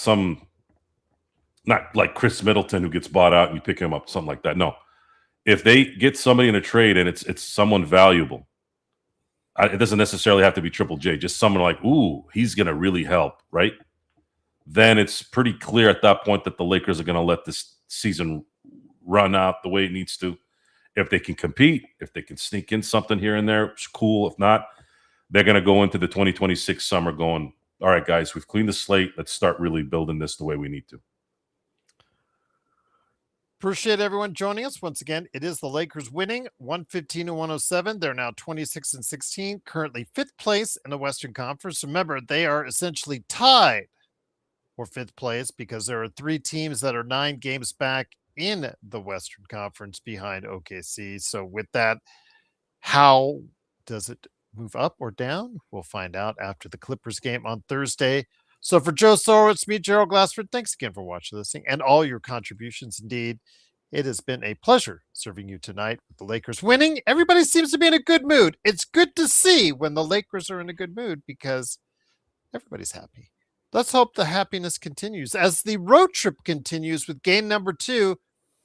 Speaker 2: like Chris Middleton who gets bought out and you pick him up, something like that. No, if they get somebody in a trade and it's someone valuable, it doesn't necessarily have to be Triple J, just someone like, ooh, he's going to really help, right? Then it's pretty clear at that point that the Lakers are going to let this season run out the way it needs to. If they can compete, if they can sneak in something here and there, it's cool. If not, they're going to go into the 2026 summer going, all right, guys, we've cleaned the slate. Let's start really building this the way we need to.
Speaker 1: Appreciate everyone joining us. Once again, it is the Lakers winning 115-107. They're now 26-16, currently fifth place in the Western Conference. Remember, they are essentially tied for fifth place because there are three teams that are 9 games back in the Western Conference behind OKC. So with that, how does it move up or down? We'll find out after the Clippers game on Thursday. So for Joe Sorowitz, me, Gerald Glassford, thanks again for watching, listening, and all your contributions. Indeed, it has been a pleasure serving you tonight with the Lakers winning. Everybody seems to be in a good mood. It's good to see when the Lakers are in a good mood because everybody's happy. Let's hope the happiness continues as the road trip continues with game number 2,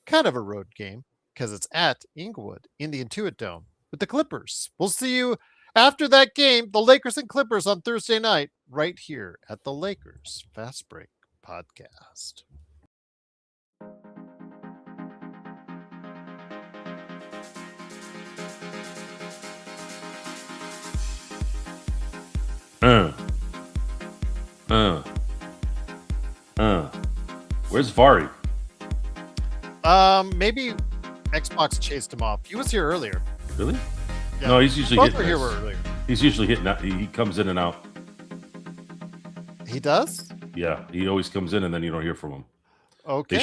Speaker 1: kind of a road game because it's at Inglewood in the Intuit Dome with the Clippers. We'll see you after that game, the Lakers and Clippers on Thursday night, right here at the Lakers Fast Break Podcast.
Speaker 2: Where's Vari?
Speaker 1: Maybe Xbox chased him off. He was here earlier.
Speaker 2: Really?
Speaker 1: Yeah.
Speaker 2: No, he's usually
Speaker 1: Both
Speaker 2: hitting.
Speaker 1: were here earlier.
Speaker 2: He's usually hitting out. He comes in and out.
Speaker 1: He does?
Speaker 2: Yeah, he always comes in and then you don't hear from him.
Speaker 1: Okay.
Speaker 2: They